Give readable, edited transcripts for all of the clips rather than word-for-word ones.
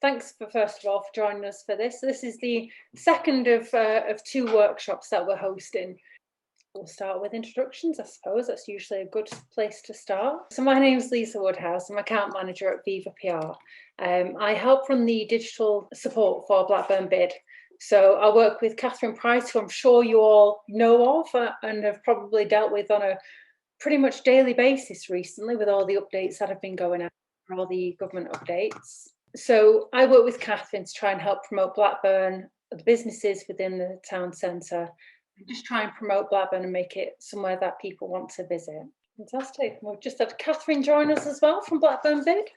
Thanks for first of all for joining us for this. This is the second of two workshops that we're hosting. We'll start with introductions, I suppose. That's usually a good place to start. So my name's Lisa Woodhouse. I'm account manager at Viva PR. I help run the digital support for Blackburn Bid. So I work with Catherine Price, who I'm sure you all know of and have probably dealt with on a pretty much daily basis recently with all the updates that have been going out, all the government updates. So I work with Catherine to try and help promote Blackburn, the businesses within the town centre, and just try and promote Blackburn and make it somewhere that people want to visit. Fantastic. We've just had Catherine join us as well from Blackburn Bid.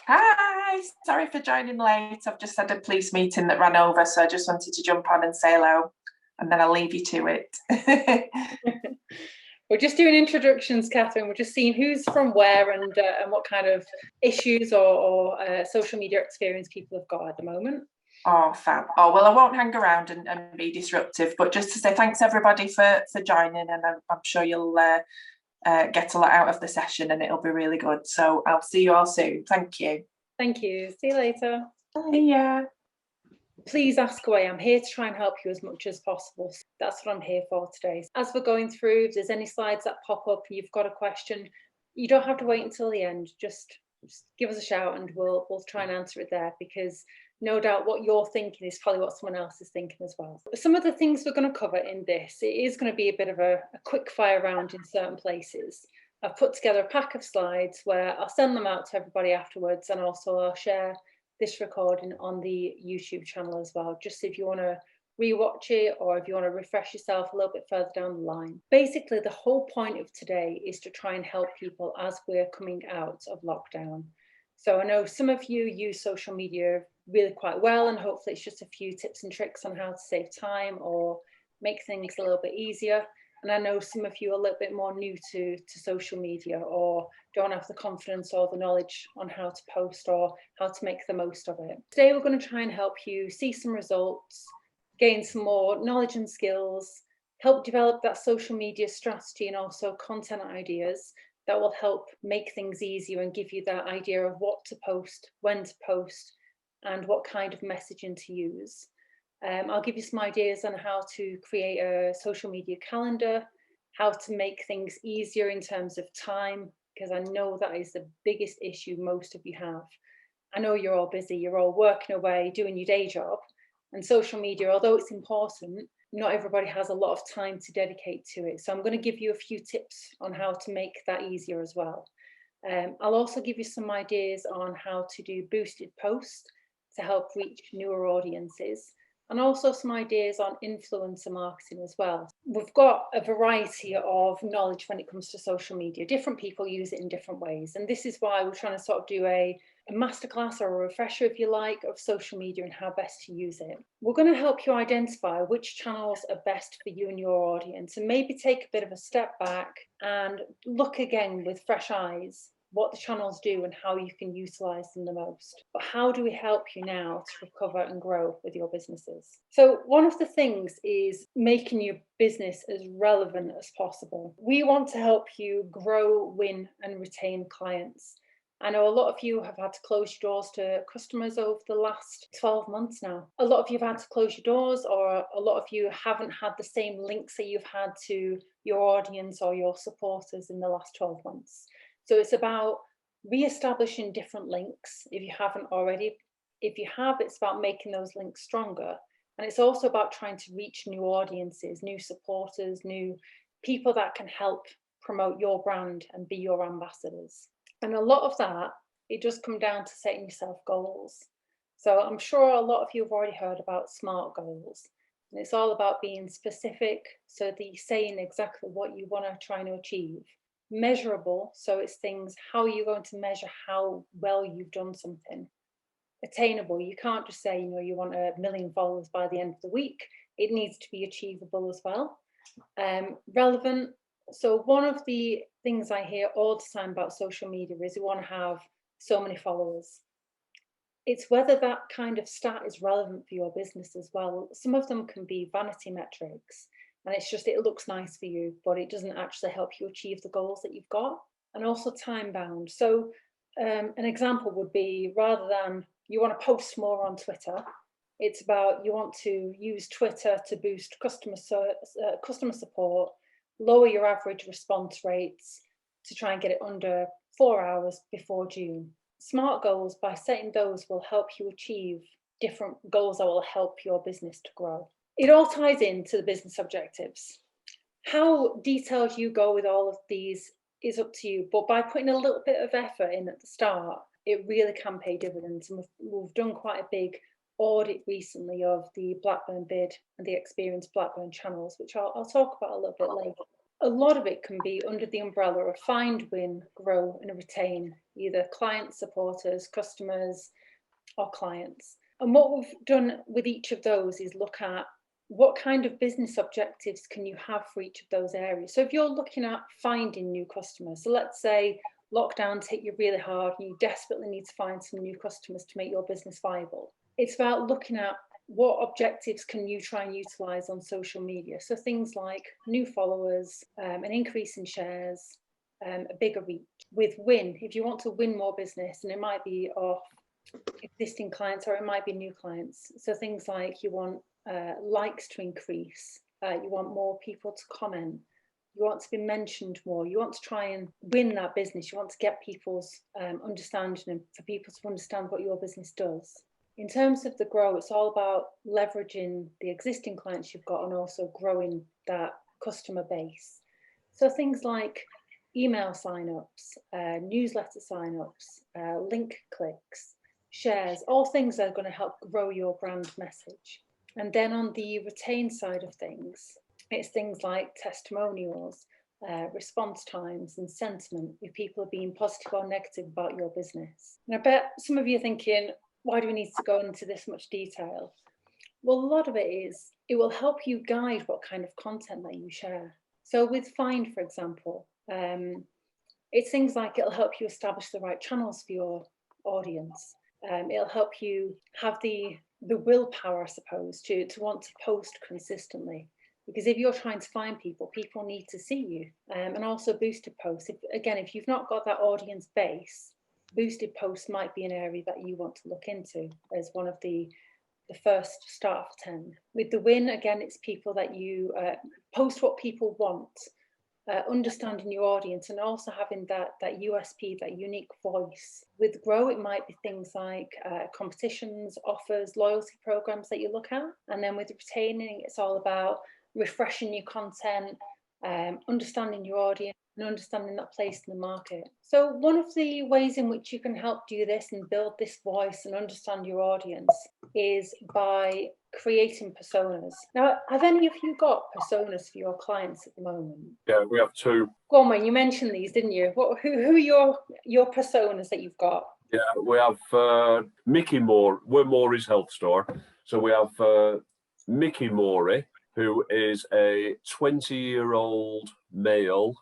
Hi, sorry for joining late. I've just had a police meeting that ran over, so I just wanted to jump on and say hello, and then I'll leave you to it. We're just doing introductions, Catherine. We're just seeing who's from where and what kind of issues or social media experience people have got at the moment. Oh, fab. Oh, well, I won't hang around and be disruptive, but just to say thanks everybody for joining, and I'm sure you'll get a lot out of the session and it'll be really good. So I'll see you all soon. Thank you. Thank you. See you later. See ya. Please ask away. I'm here to try and help you as much as possible. That's what I'm here for today. As we're going through, if there's any slides that pop up and you've got a question, you don't have to wait until the end. Just give us a shout and we'll try and answer it there, because no doubt what you're thinking is probably what someone else is thinking as well. Some of the things we're going to cover in this, it is going to be a bit of a quick fire round in certain places. I've put together a pack of slides where I'll send them out to everybody afterwards, and also I'll share this recording on the YouTube channel as well, just if you want to rewatch it or if you want to refresh yourself a little bit further down the line. Basically, the whole point of today is to try and help people as we're coming out of lockdown. So I know some of you use social media really quite well, and hopefully it's just a few tips and tricks on how to save time or make things a little bit easier. And I know some of you are a little bit more new to social media or don't have the confidence or the knowledge on how to post or how to make the most of it. Today, we're going to try and help you see some results, gain some more knowledge and skills, help develop that social media strategy and also content ideas that will help make things easier and give you that idea of what to post, when to post, and what kind of messaging to use. I'll give you some ideas on how to create a social media calendar, how to make things easier in terms of time, because I know that is the biggest issue most of you have. I know you're all busy, you're all working away, doing your day job, and social media, although it's important, not everybody has a lot of time to dedicate to it. So I'm going to give you a few tips on how to make that easier as well. I'll also give you some ideas on how to do boosted posts to help reach newer audiences, and also some ideas on influencer marketing as well. We've got a variety of knowledge when it comes to social media. Different people use it in different ways. And this is why we're trying to sort of do a masterclass or a refresher, if you like, of social media and how best to use it. We're going to help you identify which channels are best for you and your audience, and maybe take a bit of a step back and look again with fresh eyes what the channels do and how you can utilize them the most. But how do we help you now to recover and grow with your businesses? So one of the things is making your business as relevant as possible. We want to help you grow, win, and retain clients. I know a lot of you have had to close your doors to customers over the last 12 months now. A lot of you have had to close your doors, or a lot of you haven't had the same links that you've had to your audience or your supporters in the last 12 months. So it's about re-establishing different links if you haven't already. If you have, it's about making those links stronger. And it's also about trying to reach new audiences, new supporters, new people that can help promote your brand and be your ambassadors. And a lot of that, it does come down to setting yourself goals. So I'm sure a lot of you have already heard about SMART goals. And it's all about being specific so that you're saying exactly what you want to try and achieve. Measurable, so it's things, how are you going to measure how well you've done something? Attainable, you can't just say, you want 1 million followers by the end of the week. It needs to be achievable as well. Relevant, so one of the things I hear all the time about social media is you want to have so many followers. It's whether that kind of stat is relevant for your business as well. Some of them can be vanity metrics, and it's just, it looks nice for you, but it doesn't actually help you achieve the goals that you've got. And also time bound. So an example would be, rather than you want to post more on Twitter. It's about you want to use Twitter to boost customer support, lower your average response rates to try and get it under 4 hours before June. SMART goals, by setting those, will help you achieve different goals that will help your business to grow. It all ties into the business objectives. How detailed you go with all of these is up to you, but by putting a little bit of effort in at the start, it really can pay dividends. And we've done quite a big audit recently of the Blackburn bid and the Experienced Blackburn channels, which I'll talk about a little bit later. A lot of it can be under the umbrella of find, win, grow, and retain either clients, supporters, customers, or clients. And what we've done with each of those is look at what kind of business objectives can you have for each of those areas. So if you're looking at finding new customers, so let's say lockdowns hit you really hard and you desperately need to find some new customers to make your business viable. It's about looking at what objectives can you try and utilize on social media. So things like new followers, an increase in shares, a bigger reach. With win, if you want to win more business, and it might be off existing clients or it might be new clients. So things like you want likes to increase, you want more people to comment, you want to be mentioned more, you want to try and win that business, you want to get people's understanding and for people to understand what your business does. In terms of the grow, it's all about leveraging the existing clients you've got and also growing that customer base. So things like email signups, newsletter signups, link clicks, shares, all things that are going to help grow your brand message. And then on the retain side of things, it's things like testimonials, response times and sentiment, if people are being positive or negative about your business. And I bet some of you are thinking, why do we need to go into this much detail? Well, a lot of it is, it will help you guide what kind of content that you share. So with Find, for example, it's things like it'll help you establish the right channels for your audience. It'll help you have the willpower, I suppose, to want to post consistently. Because if you're trying to find people, people need to see you. And also boosted posts. If you've not got that audience base, boosted posts might be an area that you want to look into as one of the first start of 10. With the win, again, it's people that you post what people want, understanding your audience and also having that USP, that unique voice. With grow, it might be things like competitions, offers, loyalty programs that you look at. And then with retaining, it's all about refreshing your content, understanding your audience and understanding that place in the market. So one of the ways in which you can help do this and build this voice and understand your audience is by creating personas. Now, have any of you got personas for your clients at the moment? Yeah, we have two. Go on, Wayne, you mentioned these, didn't you? Who are your personas that you've got? Yeah, we have Mickey Moore. We're Morey's health store. So we have Mickey Morey, who is a 20-year-old male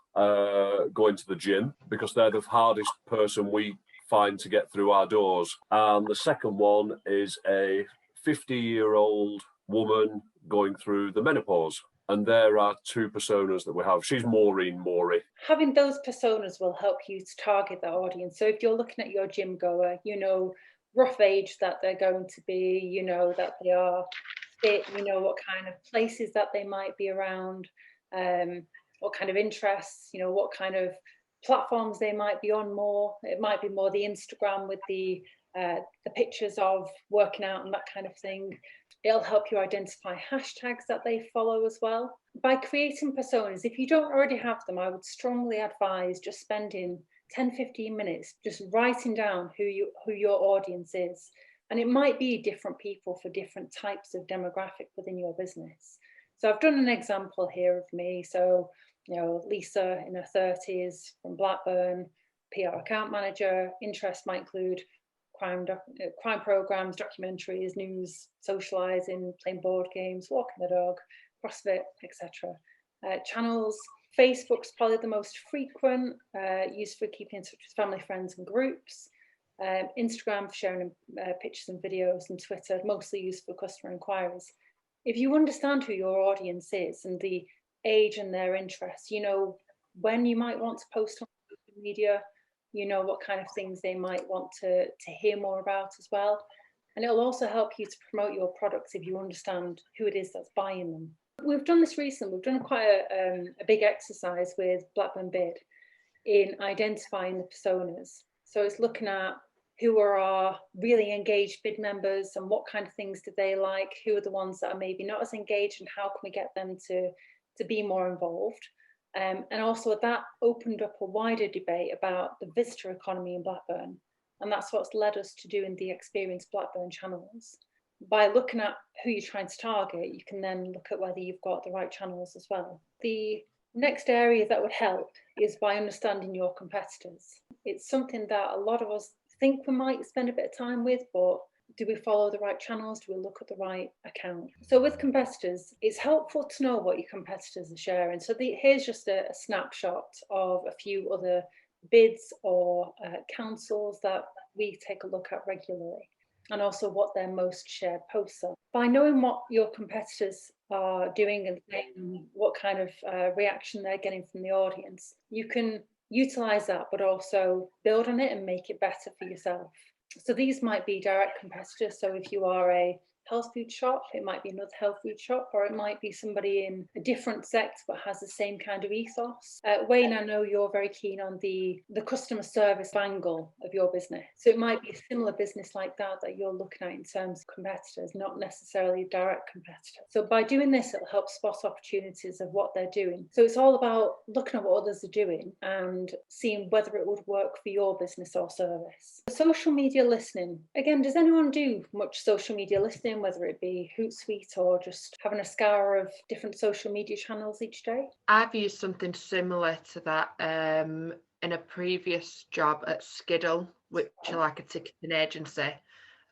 going to the gym because they're the hardest person we find to get through our doors. And the second one is a 50-year-old woman going through the menopause. And there are two personas that we have. She's Maureen Morey. Having those personas will help you to target that audience. So if you're looking at your gym goer, you know rough age that they're going to be, you know that they are fit, you know what kind of places that they might be around, what kind of interests, you know what kind of platforms they might be on more. It might be more the Instagram with the pictures of working out and that kind of thing. It'll help you identify hashtags that they follow as well. By creating personas, if you don't already have them, I would strongly advise just spending 10-15 minutes just writing down who your audience is. And it might be different people for different types of demographic within your business. So I've done an example here of me. So, you know, Lisa in her 30s from Blackburn, PR account manager. Interest might include crime programs, documentaries, news, socializing, playing board games, walking the dog, CrossFit, etc. Channels, Facebook's probably the most frequent, used for keeping in touch with family, friends and groups. Instagram for sharing pictures and videos, and Twitter mostly used for customer inquiries. If you understand who your audience is and the age and their interests, you know when you might want to post on social media, you know what kind of things they might want to hear more about as well. And it'll also help you to promote your products if you understand who it is that's buying them. We've done this recently. We've done quite a big exercise with Blackburn Bid in identifying the personas. So it's looking at who are our really engaged bid members and what kind of things do they like, who are the ones that are maybe not as engaged, and how can we get them to be more involved. And also that opened up a wider debate about the visitor economy in Blackburn. And that's what's led us to doing the Experience Blackburn channels. By looking at who you're trying to target, you can then look at whether you've got the right channels as well. The next area that would help is by understanding your competitors. It's something that a lot of us think we might spend a bit of time with, but do we follow the right channels? Do we look at the right account? So with competitors, it's helpful to know what your competitors are sharing. So here's just a snapshot of a few other bids or councils that we take a look at regularly, and also what their most shared posts are. By knowing what your competitors are doing and what kind of reaction they're getting from the audience, you can utilize that, but also build on it and make it better for yourself. So these might be direct competitors. So if you are a health food shop, it might be another health food shop, or it might be somebody in a different sector but has the same kind of ethos. Wayne, I know you're very keen on the customer service angle of your business. So it might be a similar business like that you're looking at in terms of competitors, not necessarily a direct competitor. So by doing this, it'll help spot opportunities of what they're doing. So it's all about looking at what others are doing and seeing whether it would work for your business or service. Social media listening. Again, does anyone do much social media listening, whether it be Hootsuite or just having a scour of different social media channels each day? I've used something similar to that in a previous job at Skiddle, which are like a ticketing agency,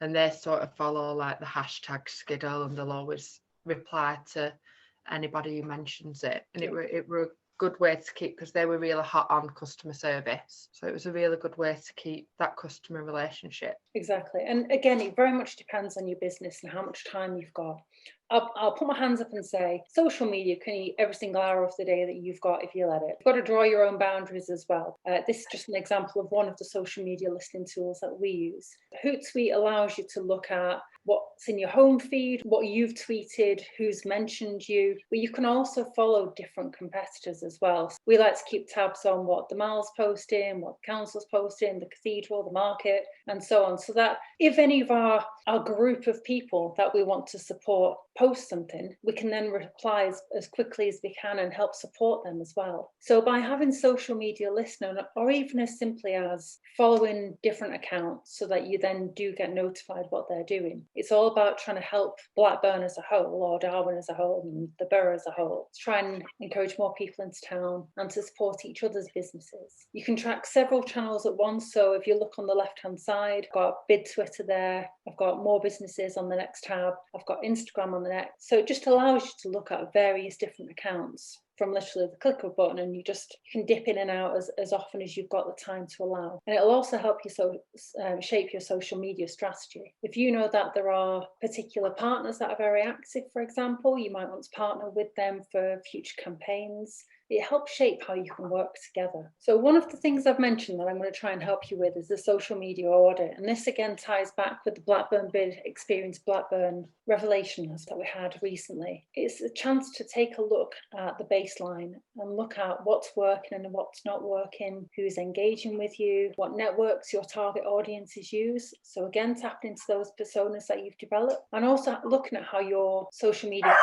and they sort of follow like the hashtag Skiddle, and they'll always reply to anybody who mentions it. And it were a good way to keep, because they were really hot on customer service, so it was a really good way to keep that customer relationship. Exactly. And again, it very much depends on your business and how much time you've got. I'll put my hands up and say social media can eat every single hour of the day that you've got if you let it. You've got to draw your own boundaries as well. This is just an example of one of the social media listening tools that we use. Hootsuite allows you to look at what's in your home feed, what you've tweeted, who's mentioned you, but you can also follow different competitors as well. So we like to keep tabs on what the Mal's posting, what the council's posting, the cathedral, the market, and so on, so that if any of our group of people that we want to support post something, we can then reply as quickly as we can and help support them as well. So by having social media listening, or even as simply as following different accounts so that you then do get notified what they're doing, it's all about trying to help Blackburn as a whole, or Darwin as a whole, and the borough as a whole, to try and encourage more people into town and to support each other's businesses. You can track several channels at once. So if you look on the left-hand side, I've got Bid Twitter there, I've got more businesses on the next tab, I've got Instagram on the next. So it just allows you to look at various different accounts from literally the click of a button, and you can dip in and out as often as you've got the time to allow. And it'll also help you shape your social media strategy. If you know that there are particular partners that are very active, for example, you might want to partner with them for future campaigns. It helps shape how you can work together. So one of the things I've mentioned that I'm going to try and help you with is the social media audit. And this again ties back with the Blackburn Bid Experience Blackburn revelations that we had recently. It's a chance to take a look at the baseline and look at what's working and what's not working, who's engaging with you, what networks your target audiences use. So again, tapping into those personas that you've developed, and also looking at how your social media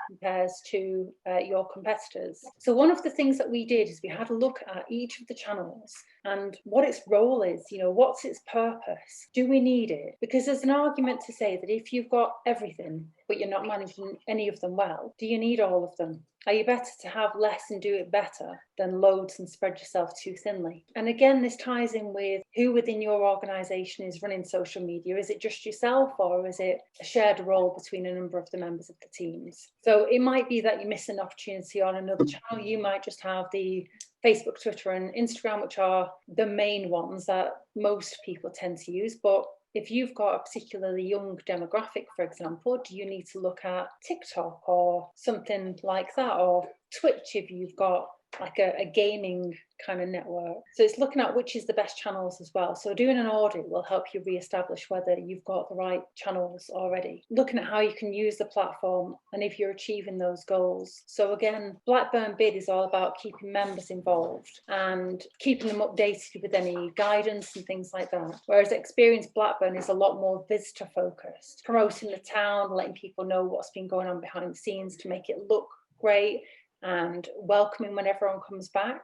compares to your competitors. So one of the things that we did is we had a look at each of the channels and what its role is, what's its purpose? Do we need it? Because there's an argument to say that if you've got everything, but you're not managing any of them well, do you need all of them? Are you better to have less and do it better than loads and spread yourself too thinly? And again, this ties in with who within your organisation is running social media. Is it just yourself, or is it a shared role between a number of the members of the teams? So it might be that you miss an opportunity on another channel. You might just have the Facebook, Twitter and Instagram, which are the main ones that most people tend to use. But if you've got a particularly young demographic, for example, do you need to look at TikTok or something like that, or Twitch if you've got like a gaming kind of network. So it's looking at which is the best channels as well. So doing an audit will help you re-establish whether you've got the right channels already. Looking at how you can use the platform and if you're achieving those goals. So again, Blackburn Bid is all about keeping members involved and keeping them updated with any guidance and things like that. Whereas Experience Blackburn is a lot more visitor focused, promoting the town, letting people know what's been going on behind the scenes to make it look great and welcoming when everyone comes back.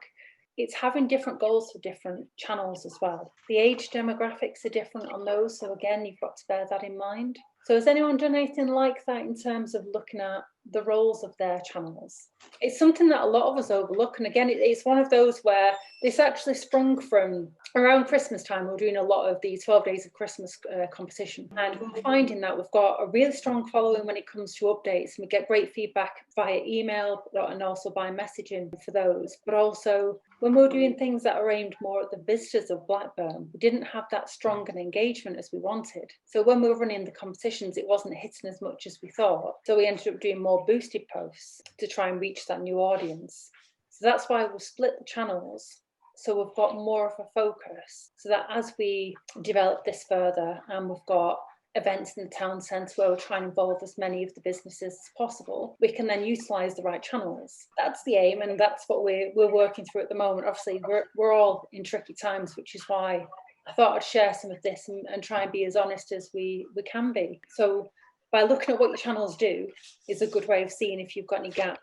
It's having different goals for different channels as well. The age demographics are different on those. So again, you've got to bear that in mind. So has anyone done anything like that in terms of looking at the roles of their channels? It's something that a lot of us overlook. And again, it's one of those where this actually sprung from around Christmas time. We're doing a lot of the 12 Days of Christmas competition. And we're finding that we've got a really strong following when it comes to updates. And we get great feedback via email and also by messaging for those. But also when we're doing things that are aimed more at the visitors of Blackburn, we didn't have that strong an engagement as we wanted. So when we were running the competitions, it wasn't hitting as much as we thought. So we ended up doing more boosted posts to try and reach that new audience. So that's why we've split the channels. So we've got more of a focus so that as we develop this further and we've got events in the town centre where we're trying to involve as many of the businesses as possible, we can then utilise the right channels. That's the aim, and that's what we're working through at the moment. Obviously, we're all in tricky times, which is why I thought I'd share some of this and try and be as honest as we can be. So by looking at what your channels do is a good way of seeing if you've got any gaps.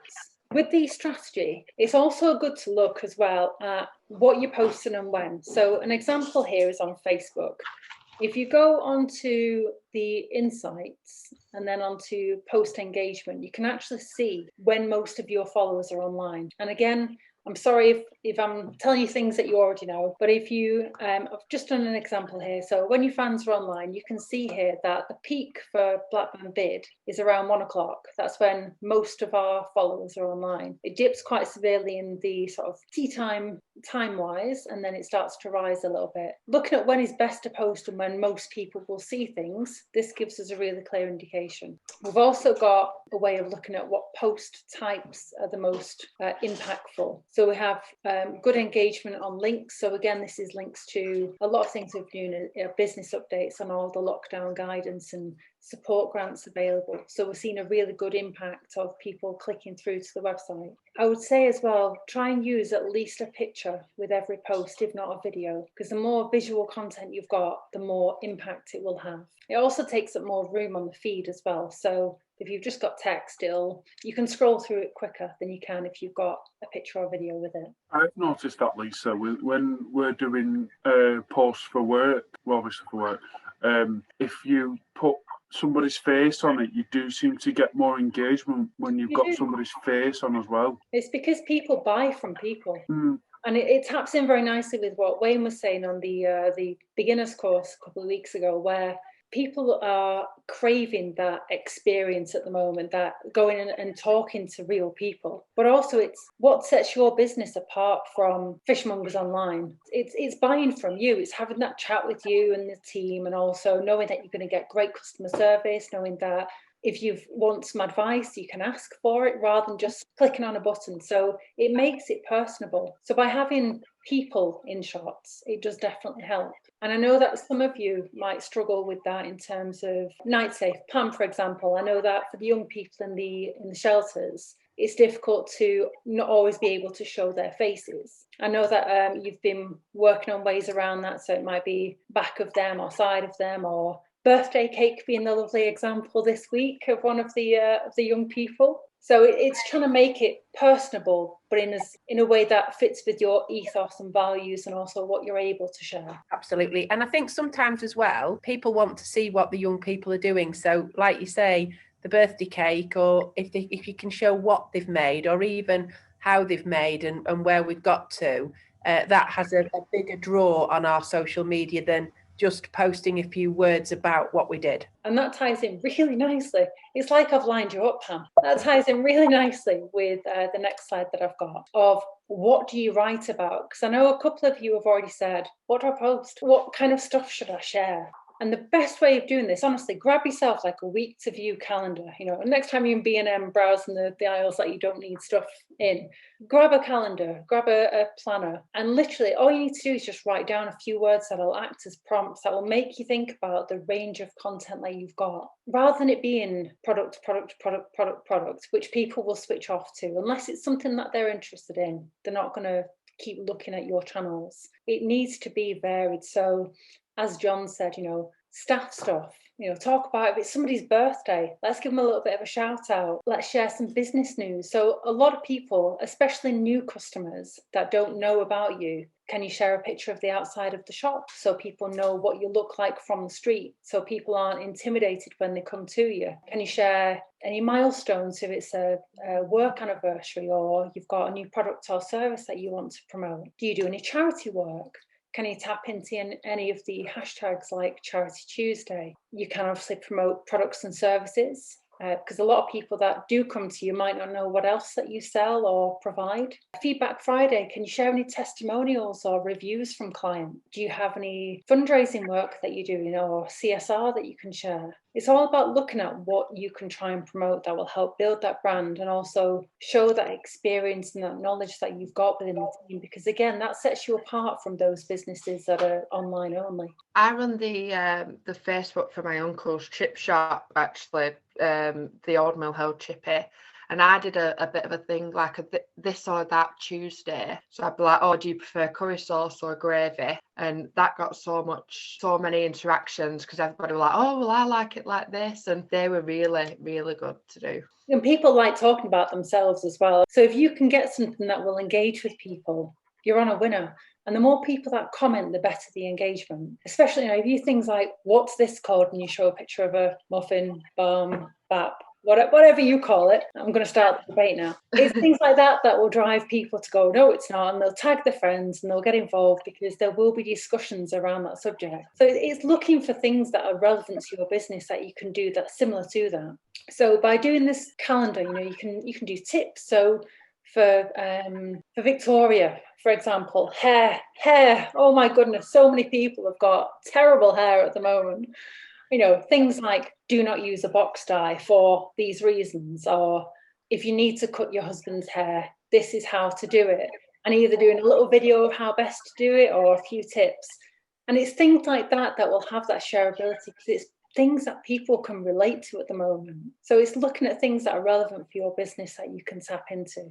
With the strategy, it's also good to look as well at what you're posting and when. So an example here is on Facebook. If you go onto the insights and then onto post engagement, you can actually see when most of your followers are online. And again, I'm sorry if I'm telling you things that you already know, but if you, I've just done an example here. So when your fans are online, you can see here that the peak for Blackburn Bid is around 1 o'clock. That's when most of our followers are online. It dips quite severely in the sort of tea time-wise, and then it starts to rise a little bit. Looking at when is best to post and when most people will see things, this gives us a really clear indication. We've also got a way of looking at what post types are the most impactful. So we have good engagement on links. So again, this is links to a lot of things we're doing, business updates on all the lockdown guidance and support grants available. So we're seeing a really good impact of people clicking through to the website. I would say as well, try and use at least a picture with every post, if not a video, because the more visual content you've got, the more impact it will have. It also takes up more room on the feed as well. So if you've just got text, you can scroll through it quicker than you can if you've got a picture or video with it. I've noticed that, Lisa, when we're doing posts for work, well, obviously for work, if you put somebody's face on it, you do seem to get more engagement when you've got somebody's face on as well. It's because people buy from people. Mm. And it taps in very nicely with what Wayne was saying on the beginner's course a couple of weeks ago, where people are craving that experience at the moment, that going in and talking to real people. But also it's what sets your business apart from fishmongers online. It's buying from you. It's having that chat with you and the team, and also knowing that you're going to get great customer service, knowing that if you want some advice, you can ask for it rather than just clicking on a button. So it makes it personable. So by having people in shots, it does definitely help. And I know that some of you might struggle with that in terms of night safe. Pam, for example, I know that for the young people in the shelters, it's difficult to not always be able to show their faces. I know that you've been working on ways around that, so it might be back of them or side of them, or birthday cake being the lovely example this week of one of the young people. So it's trying to make it personable, but in a way that fits with your ethos and values, and also what you're able to share. Absolutely. And I think sometimes as well, people want to see what the young people are doing. So like you say, the birthday cake, or if you can show what they've made, or even how they've made and where we've got to, that has a bigger draw on our social media than just posting a few words about what we did. And that ties in really nicely. It's like I've lined you up, Pam. That ties in really nicely with the next slide that I've got of what do you write about? Because I know a couple of you have already said, what do I post? What kind of stuff should I share? And the best way of doing this, honestly, grab yourself like a week to view calendar. Next time you're in B&M browsing the aisles that you don't need stuff in, grab a calendar, grab a planner, and literally all you need to do is just write down a few words that will act as prompts that will make you think about the range of content that you've got, rather than it being product, which people will switch off to unless it's something that they're interested in. They're not going to keep looking at your channels. It needs to be varied. So as John said, staff stuff, talk about if it's somebody's birthday, let's give them a little bit of a shout out. Let's share some business news. So a lot of people, especially new customers that don't know about you, can you share a picture of the outside of the shop so people know what you look like from the street, so people aren't intimidated when they come to you? Can you share any milestones if it's a work anniversary or you've got a new product or service that you want to promote? Do you do any charity work? Can you tap into any of the hashtags like Charity Tuesday? You can obviously promote products and services, because a lot of people that do come to you might not know what else that you sell or provide. Feedback Friday, can you share any testimonials or reviews from clients? Do you have any fundraising work that you do, or CSR that you can share? It's all about looking at what you can try and promote that will help build that brand and also show that experience and that knowledge that you've got within the team, because again, that sets you apart from those businesses that are online only. I run the Facebook for my uncle's chip shop, actually, the Old Mill Hill Chippy. And I did a bit of a thing like this or that Tuesday. So I'd be like, oh, do you prefer curry sauce or gravy? And that got so many interactions because everybody was like, oh, well, I like it like this. And they were really, really good to do. And people like talking about themselves as well. So if you can get something that will engage with people, you're on a winner. And the more people that comment, the better the engagement. Especially, if you things like, what's this called? And you show a picture of a muffin, bap, whatever you call it. I'm going to start the debate now. It's things like that will drive people to go, no, it's not. And they'll tag their friends and they'll get involved because there will be discussions around that subject. So it's looking for things that are relevant to your business that you can do that's similar to that. So by doing this calendar, you can do tips. So for Victoria, for example, hair. Oh my goodness, so many people have got terrible hair at the moment. Things like do not use a box dye for these reasons, or if you need to cut your husband's hair, this is how to do it. And either doing a little video of how best to do it or a few tips. And it's things like that will have that shareability because it's things that people can relate to at the moment. So it's looking at things that are relevant for your business that you can tap into.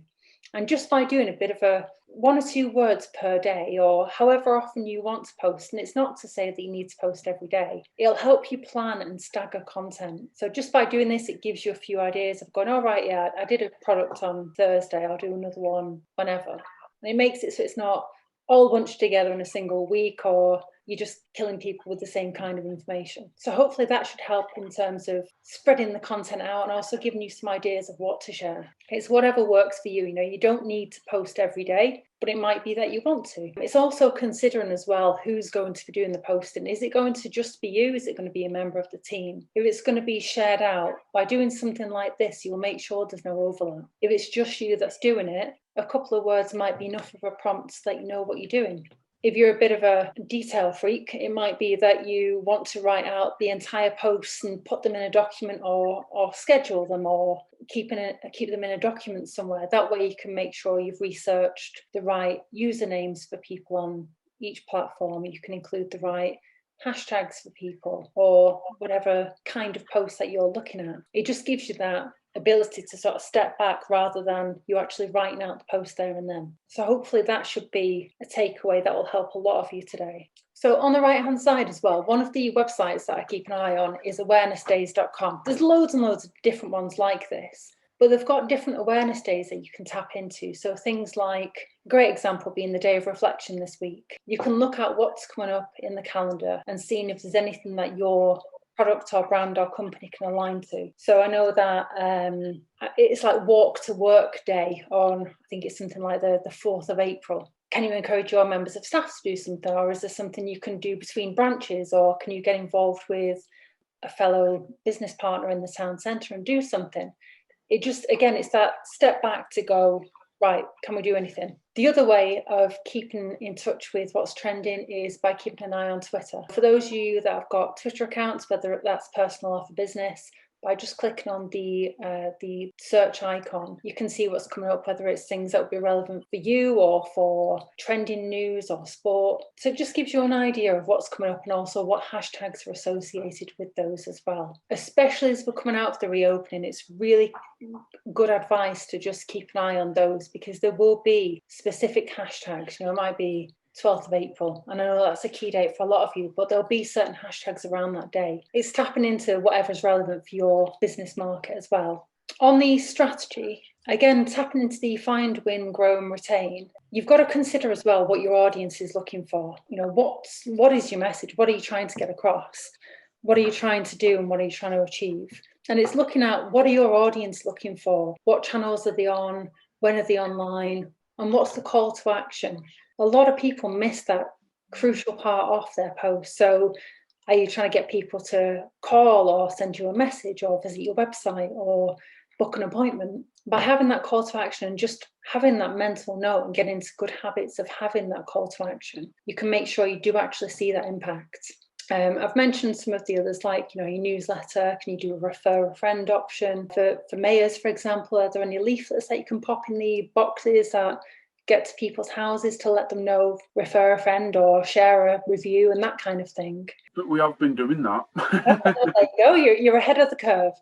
And just by doing a bit of a 1 or 2 words per day, or however often you want to post, and it's not to say that you need to post every day, it'll help you plan and stagger content. So just by doing this, it gives you a few ideas of going, all right, yeah, I did a product on Thursday, I'll do another one whenever. And it makes it so it's not all bunched together in a single week, or you're just killing people with the same kind of information. So hopefully that should help in terms of spreading the content out and also giving you some ideas of what to share. It's whatever works for you. You don't need to post every day, but it might be that you want to. It's also considering as well who's going to be doing the posting. Is it going to just be you? Is it going to be a member of the team? If it's going to be shared out, by doing something like this, you'll make sure there's no overlap. If it's just you that's doing it, a couple of words might be enough of a prompt to let you know what you're doing. If you're a bit of a detail freak, it might be that you want to write out the entire posts and put them in a document or schedule them or keep them in a document somewhere. That way you can make sure you've researched the right usernames for people on each platform. You can include the right hashtags for people or whatever kind of post that you're looking at. It just gives you that ability to sort of step back rather than you actually writing out the post there and then. So hopefully that should be a takeaway that will help a lot of you today. So on the right hand side as well, one of the websites that I keep an eye on is awarenessdays.com. There's loads and loads of different ones like this, but they've got different awareness days that you can tap into. So things like, a great example being the Day of Reflection this week. You can look at what's coming up in the calendar and seeing if there's anything that your product or brand or company can align to. So I know that it's like Walk to Work Day on, I think it's something like the 4th of April. Can you encourage your members of staff to do something, or is there something you can do between branches, or can you get involved with a fellow business partner in the town centre and do something? It just, again, it's that step back to go, right, can we do anything? The other way of keeping in touch with what's trending is by keeping an eye on Twitter. For those of you that have got Twitter accounts, whether that's personal or for business, by just clicking on the search icon, you can see what's coming up, whether it's things that would be relevant for you or for trending news or sport. So it just gives you an idea of what's coming up and also what hashtags are associated with those as well. Especially as we're coming out of the reopening, it's really good advice to just keep an eye on those, because there will be specific hashtags. It might be 12th of April. And I know that's a key date for a lot of you, but there'll be certain hashtags around that day. It's tapping into whatever's relevant for your business market as well. On the strategy, again, tapping into the find, win, grow and retain, you've got to consider as well what your audience is looking for. What is your message? What are you trying to get across? What are you trying to do and what are you trying to achieve? And it's looking at what are your audience looking for? What channels are they on? When are they online? And what's the call to action? A lot of people miss that crucial part off their post. So are you trying to get people to call or send you a message or visit your website or book an appointment? By having that call to action and just having that mental note and getting into good habits of having that call to action, you can make sure you do actually see that impact. I've mentioned some of the others, like your newsletter. Can you do a refer a friend option? For mayors, for example, are there any leaflets that you can pop in the boxes that get to people's houses to let them know, refer a friend or share a review and that kind of thing? But we have been doing that. There you go, you're ahead of the curve.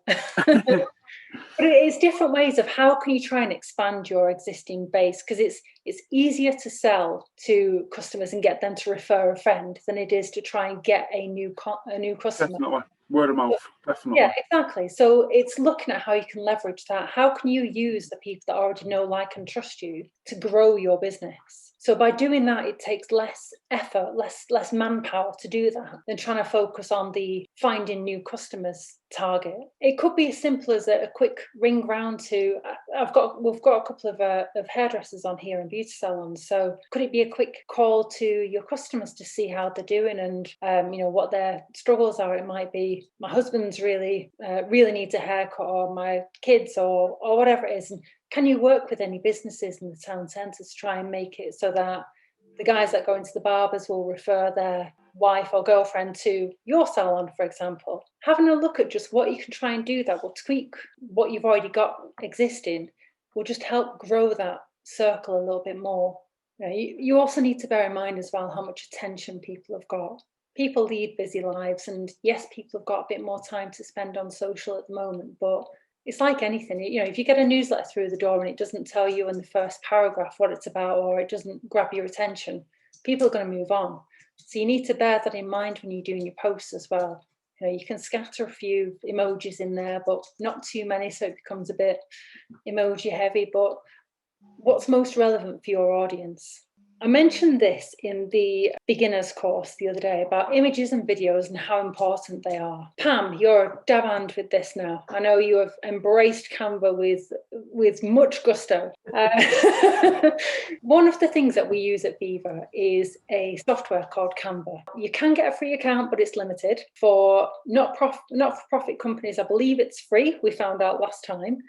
But it's different ways of how can you try and expand your existing base, because it's easier to sell to customers and get them to refer a friend than it is to try and get a new customer. Definitely. Word of mouth, definitely. Yeah, exactly. So it's looking at how you can leverage that. How can you use the people that already know, like and trust you to grow your business? So by doing that, it takes less effort, less manpower to do that than trying to focus on the finding new customers target. It could be as simple as a quick ring round to, we've got a couple of hairdressers on here and beauty salons. So could it be a quick call to your customers to see how they're doing and what their struggles are? It might be my husband's really needs a haircut, or my kids, or whatever it is. And can you work with any businesses in the town centre to try and make it so that the guys that go into the barbers will refer their wife or girlfriend to your salon, for example? Having a look at just what you can try and do that will tweak what you've already got existing will just help grow that circle a little bit more. You also need to bear in mind as well how much attention people have got. People lead busy lives, and yes, people have got a bit more time to spend on social at the moment, but it's like anything, if you get a newsletter through the door and it doesn't tell you in the first paragraph what it's about, or it doesn't grab your attention, people are going to move on. So you need to bear that in mind when you're doing your posts as well. You can scatter a few emojis in there, but not too many, so it becomes a bit emoji heavy. But what's most relevant for your audience? I mentioned this in the beginners course the other day about images and videos and how important they are. Pam, you're a dab hand with this now. I know you have embraced Canva with much gusto. One of the things that we use at Viva is a software called Canva. You can get a free account, but it's limited. For not-for-profit companies, I believe it's free. We found out last time.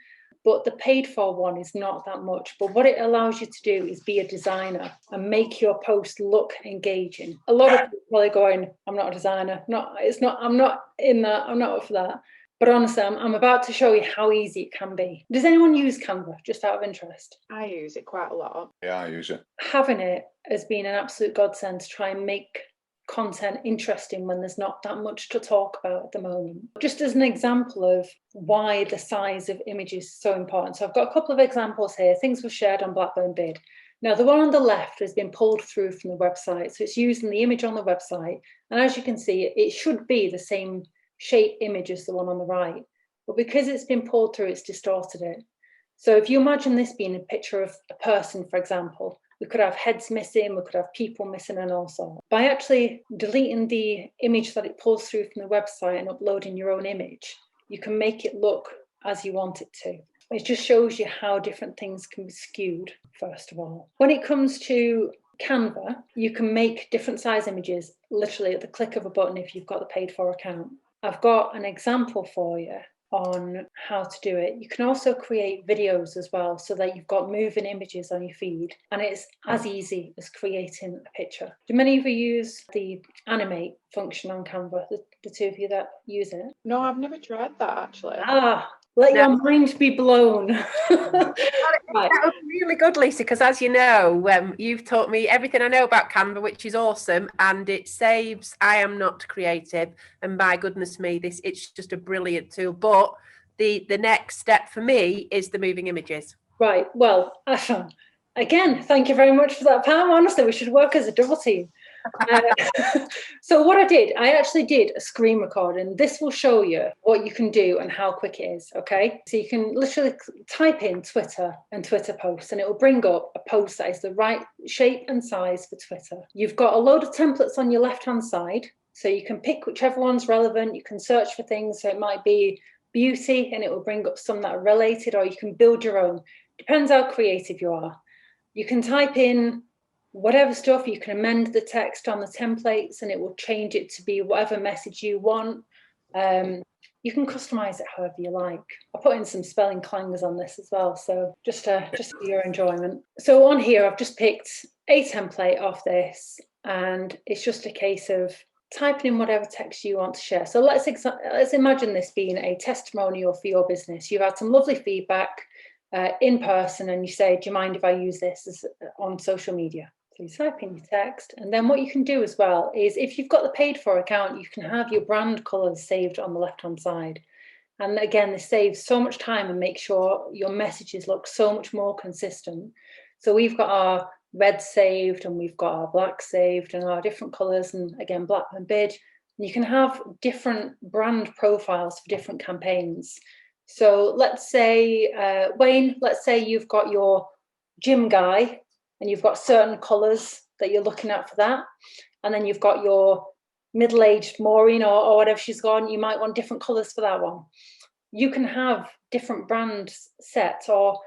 But the paid for one is not that much. But what it allows you to do is be a designer and make your post look engaging. A lot of people are probably going, I'm not a designer. I'm not in that. I'm not up for that. But honestly, I'm about to show you how easy it can be. Does anyone use Canva, just out of interest? I use it quite a lot. Yeah, I use it. Having it has been an absolute godsend to try and make content interesting when there's not that much to talk about at the moment. Just as an example of why the size of images is so important. So I've got a couple of examples here, things were shared on Blackburn Bid. Now the one on the left has been pulled through from the website. So it's using the image on the website. And as you can see, it should be the same shape image as the one on the right. But because it's been pulled through, it's distorted it. So if you imagine this being a picture of a person, for example, we could have heads missing, we could have people missing and all sorts. By actually deleting the image that it pulls through from the website and uploading your own image, you can make it look as you want it to. It just shows you how different things can be skewed, first of all. When it comes to Canva, you can make different size images literally at the click of a button if you've got the paid for account. I've got an example for you on how to do it. You can also create videos as well, so that you've got moving images on your feed, and it's as easy as creating a picture. Do many of you use the animate function on Canva, the two of you that use it? No, I've never tried that actually. Let your mind be blown. Right. That was really good, Lisa, because as you know, you've taught me everything I know about Canva, which is awesome, and it saves I am not creative, and by goodness me, it's just a brilliant tool. But the next step for me is the moving images. Right, well, again, thank you very much for that, Pam. Honestly, we should work as a double team. So what I actually did a screen recording. This will show you what you can do and how quick it is, okay? So you can literally type in Twitter and Twitter posts, and it will bring up a post that is the right shape and size for Twitter. You've got a load of templates on your left-hand side, so you can pick whichever one's relevant. You can search for things, so it might be beauty, and it will bring up some that are related, or you can build your own. Depends how creative you are. You can type in whatever stuff, you can amend the text on the templates and it will change it to be whatever message you want. You can customize it however you like. I put in some spelling clangers on this as well, so just for your enjoyment. So on here, I've just picked a template off this, and it's just a case of typing in whatever text you want to share. So let's imagine this being a testimonial for your business. You've had some lovely feedback in person, and you say, do you mind if I use this on social media? So you type in your text, and then what you can do as well is, if you've got the paid for account, you can have your brand colors saved on the left hand side. And again, this saves so much time and makes sure your messages look so much more consistent. So we've got our red saved, and we've got our black saved, and our different colors, and again, black and bid. And you can have different brand profiles for different campaigns. So let's say, Wayne, let's say you've got your gym guy, and you've got certain colours that you're looking at for that. And then you've got your middle-aged Maureen or whatever she's got, you might want different colours for that one. You can have different brand sets, or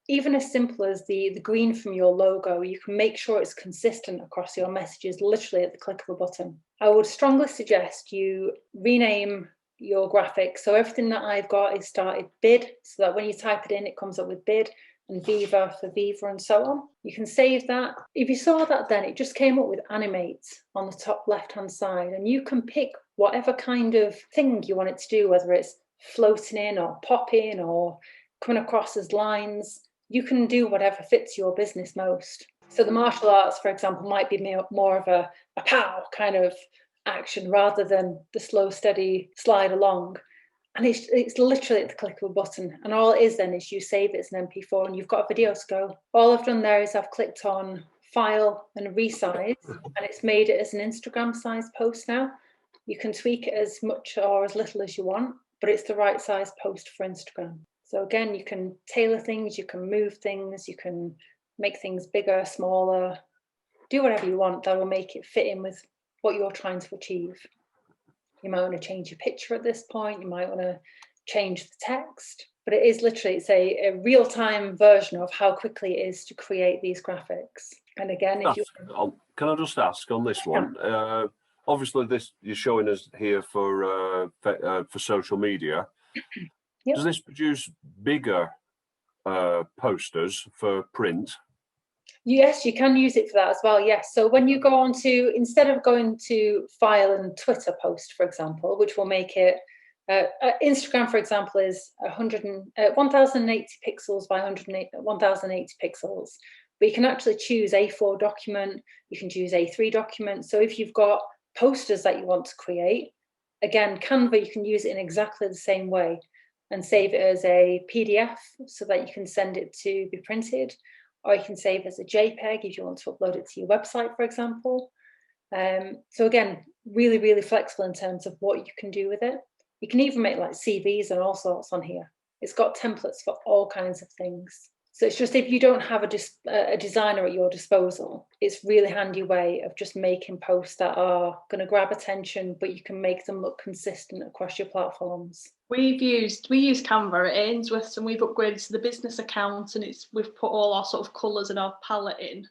even as simple as the green from your logo. You can make sure it's consistent across your messages, literally at the click of a button. I would strongly suggest you rename your graphics. So everything that I've got is started bid, so that when you type it in, it comes up with bid, and Viva for Viva, and so on. You can save that. If you saw that, then it just came up with animate on the top left-hand side, and you can pick whatever kind of thing you want it to do, whether it's floating in or popping or coming across as lines. You can do whatever fits your business most. So the martial arts, for example, might be more of a pow kind of action rather than the slow, steady slide along. And it's literally at the click of a button. And all it is then is you save it as an MP4 and you've got a video to go. All I've done there is I've clicked on file and resize, and it's made it as an Instagram size post now. You can tweak it as much or as little as you want, but it's the right size post for Instagram. So again, you can tailor things, you can move things, you can make things bigger, smaller, do whatever you want that will make it fit in with what you're trying to achieve. You might want to change your picture at this point. You might want to change the text. But it is literally, it's a real-time version of how quickly it is to create these graphics. And again, if you... Can I just ask on this one? Yeah. Obviously, this you're showing us here for social media. Yep. Does this produce bigger posters for print? Yes, you can use it for that as well. Yes. So when you go on to, instead of going to file and Twitter post, for example, which will make it, Instagram, for example, is 1080 pixels by 1080 pixels. But you can actually choose A4 document. You can choose A3 document. So if you've got posters that you want to create, again, Canva, you can use it in exactly the same way and save it as a PDF so that you can send it to be printed. Or you can save as a JPEG if you want to upload it to your website, for example. So again, really, really flexible in terms of what you can do with it. You can even make like CVs and all sorts on here. It's got templates for all kinds of things. So it's just, if you don't have a designer at your disposal, it's really handy way of just making posts that are going to grab attention, but you can make them look consistent across your platforms. We use Canva at Ainsworth's, and we've upgraded to the business account, and we've put all our sort of colours and our palette in,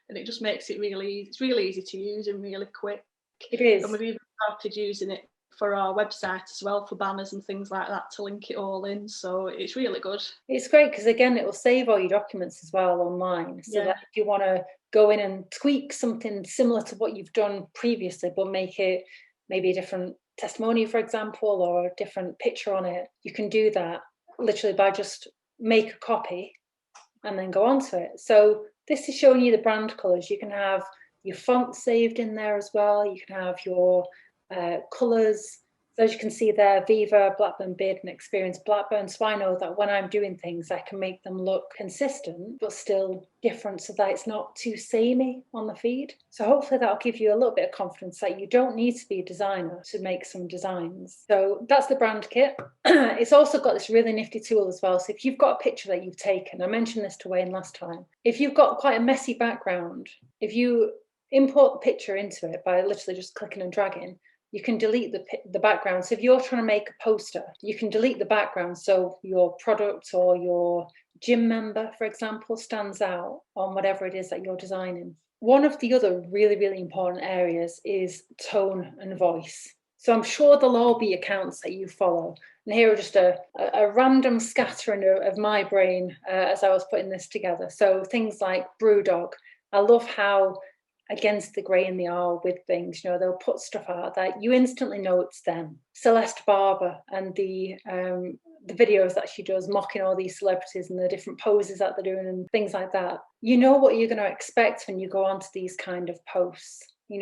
and it just makes it really easy to use and really quick. It is. And we've even started using it for our website as well, for banners and things like that, to link it all in. So it's really good. It's great because, again, it will save all your documents as well online. So that if you want to go in and tweak something similar to what you've done previously, but make it maybe a different testimony, for example, or a different picture on it, you can do that literally by just make a copy and then go onto it. So this is showing you the brand colours. You can have your font saved in there as well. You can have your colours. So as you can see there, Viva, Blackburn Beard and Experience Blackburn. So I know that when I'm doing things, I can make them look consistent, but still different so that it's not too samey on the feed. So hopefully that'll give you a little bit of confidence that you don't need to be a designer to make some designs. So that's the brand kit. It's also got this really nifty tool as well. So if you've got a picture that you've taken, I mentioned this to Wayne last time, if you've got quite a messy background, if you import the picture into it by literally just clicking and dragging, you can delete the background. So if you're trying to make a poster, you can delete the background so your product or your gym member, for example, stands out on whatever it is that you're designing. One of the other really, really important areas is tone and voice. So I'm sure there'll all be accounts that you follow. And here are just a random scattering of my brain as I was putting this together. So things like Brewdog. I love how against the grain they are with things, they'll put stuff out that you instantly know it's them. Celeste Barber and the videos that she does mocking all these celebrities and the different poses that they're doing and things like that. You know what you're going to expect when you go onto these kind of posts. You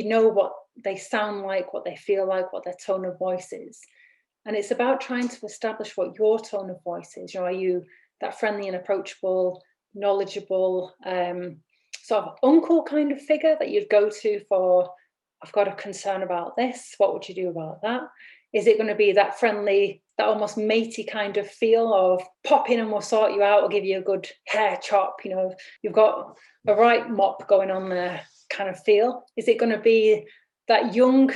know what they sound like, what they feel like, what their tone of voice is. And it's about trying to establish what your tone of voice is. Are you that friendly and approachable, knowledgeable, sort of uncle kind of figure that you'd go to for, I've got a concern about this, what would you do about that? Is it going to be that friendly, that almost matey kind of feel of pop in and we'll sort you out, or give you a good hair chop, you've got a right mop going on there kind of feel? Is it going to be that young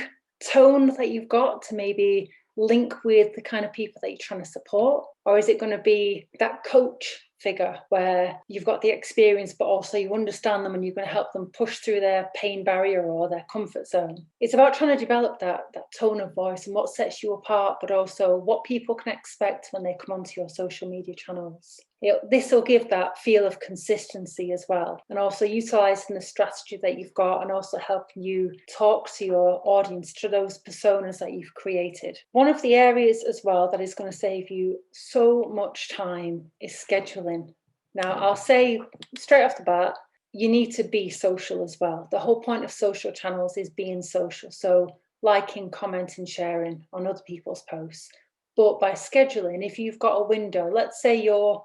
tone that you've got to maybe link with the kind of people that you're trying to support? Or is it going to be that coach figure where you've got the experience but also you understand them and you're going to help them push through their pain barrier or their comfort zone? It's about trying to develop that tone of voice and what sets you apart, but also what people can expect when they come onto your social media channels. This will give that feel of consistency as well, and also utilising the strategy that you've got and also helping you talk to your audience, to those personas that you've created. One of the areas as well that is going to save you so much time is scheduling. Now, I'll say straight off the bat, you need to be social as well. The whole point of social channels is being social. So liking, commenting, sharing on other people's posts. But by scheduling, if you've got a window, let's say your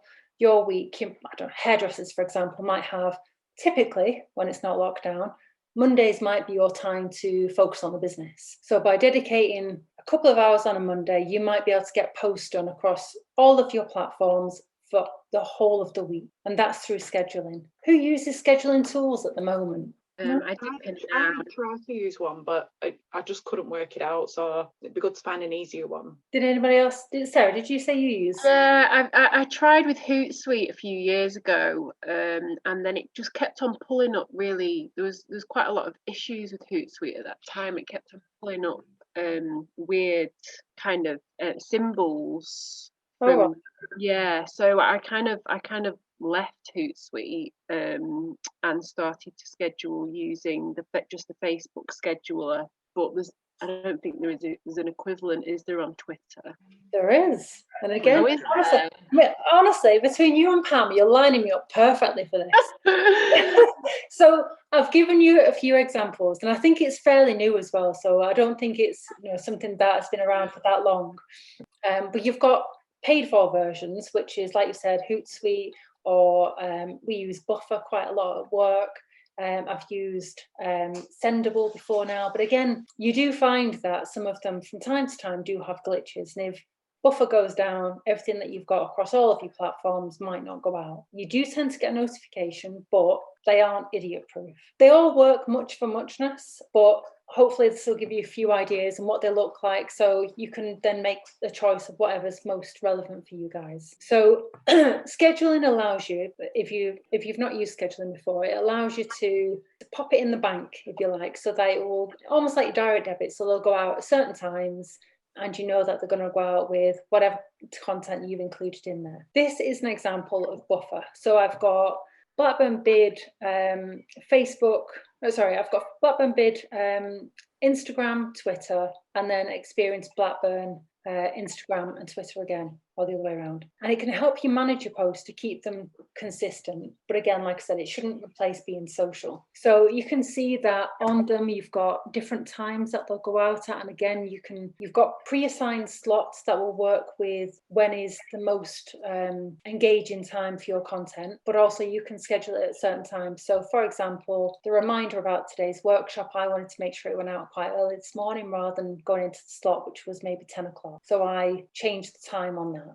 week, hairdressers, for example, might have, typically, when it's not locked down, Mondays might be your time to focus on the business. So by dedicating a couple of hours on a Monday, you might be able to get posts done across all of your platforms for the whole of the week. And that's through scheduling. Who uses scheduling tools at the moment? I tried to use one, but I just couldn't work it out. So it'd be good to find an easier one. Did anybody else? Sarah, did you say you used? Yeah, I tried with Hootsuite a few years ago, and then it just kept on pulling up. Really, there's quite a lot of issues with Hootsuite at that time. It kept on pulling up weird kind of symbols. Oh, yeah, so I kind of left Hootsuite and started to schedule using just the Facebook scheduler. But I don't think there's an equivalent, is there, on Twitter? There is. And again, honestly, between you and Pam, you're lining me up perfectly for this. So I've given you a few examples, and I think it's fairly new as well. So I don't think it's something that has been around for that long. But you've got paid for versions, which is, like you said, Hootsuite, or we use Buffer quite a lot at work. I've used Sendable before now, but again, you do find that some of them from time to time do have glitches. And if buffer goes down, everything that you've got across all of your platforms might not go out. You do tend to get a notification, but they aren't idiot proof. They all work much for muchness, but hopefully this will give you a few ideas and what they look like, so you can then make the choice of whatever's most relevant for you guys. So scheduling allows you, if you've not used scheduling before, it allows you to pop it in the bank, if you like, so that it will, almost like your direct debit, so they'll go out at certain times, and you know that they're going to go out with whatever content you've included in there. This is an example of buffer. So I've got Blackburn Bid, Facebook, I've got Blackburn Bid, Instagram, Twitter, and then Experience Blackburn, Instagram and Twitter again, or the other way around. And it can help you manage your posts to keep them consistent. But again, like I said, it shouldn't replace being social. So you can see that on them, you've got different times that they'll go out at. And again, you've got pre-assigned slots that will work with when is the most engaging time for your content, but also you can schedule it at certain times. So for example, the reminder about today's workshop, I wanted to make sure it went out quite early this morning rather than going into the slot, which was maybe 10 o'clock. So I changed the time on that.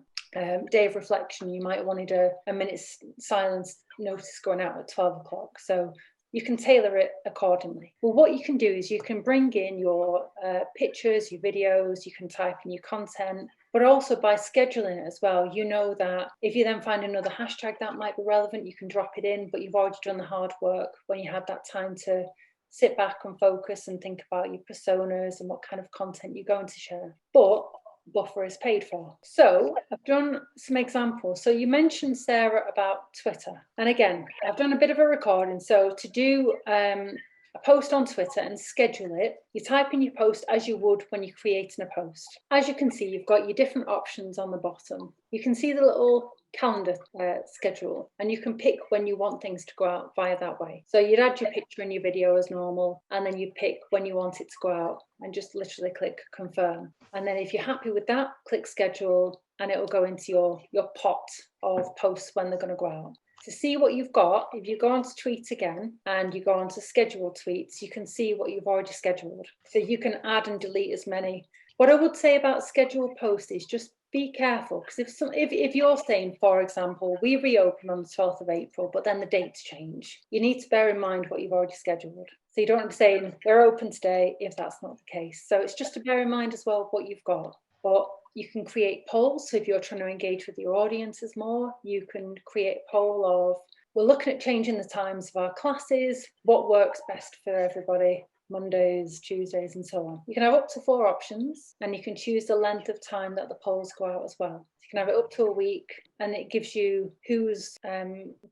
Day of reflection, you might have wanted a minute's silence notice going out at 12 o'clock. So you can tailor it accordingly. Well, what you can do is you can bring in your pictures, your videos, you can type in your content, but also by scheduling it as well, you know that if you then find another hashtag that might be relevant, you can drop it in, but you've already done the hard work when you had that time to sit back and focus and think about your personas and what kind of content you're going to share. But buffer is paid for. So I've done some examples. So you mentioned, Sarah, about Twitter. And again, I've done a bit of a recording. So to do a post on Twitter and schedule it, you type in your post as you would when you're creating a post. As you can see, you've got your different options on the bottom. You can see the little calendar schedule, and you can pick when you want things to go out via that way. So you'd add your picture and your video as normal, and then you pick when you want it to go out and just literally click confirm. And then if you're happy with that, click schedule, and it will go into your pot of posts when they're going to go out. To see what you've got, if you go onto tweets again and you go onto scheduled tweets, you can see what you've already scheduled. So you can add and delete as many. What I would say about scheduled posts is just be careful, because if you're saying, for example, we reopen on the 12th of April, but then the dates change, you need to bear in mind what you've already scheduled. So you don't want to say they're open today if that's not the case. So it's just to bear in mind as well what you've got. But you can create polls. So if you're trying to engage with your audiences more, you can create a poll of, we're looking at changing the times of our classes, what works best for everybody, Mondays, Tuesdays, and so on. You can have up to 4 options, and you can choose the length of time that the polls go out as well. You can have it up to a week, and it gives you who's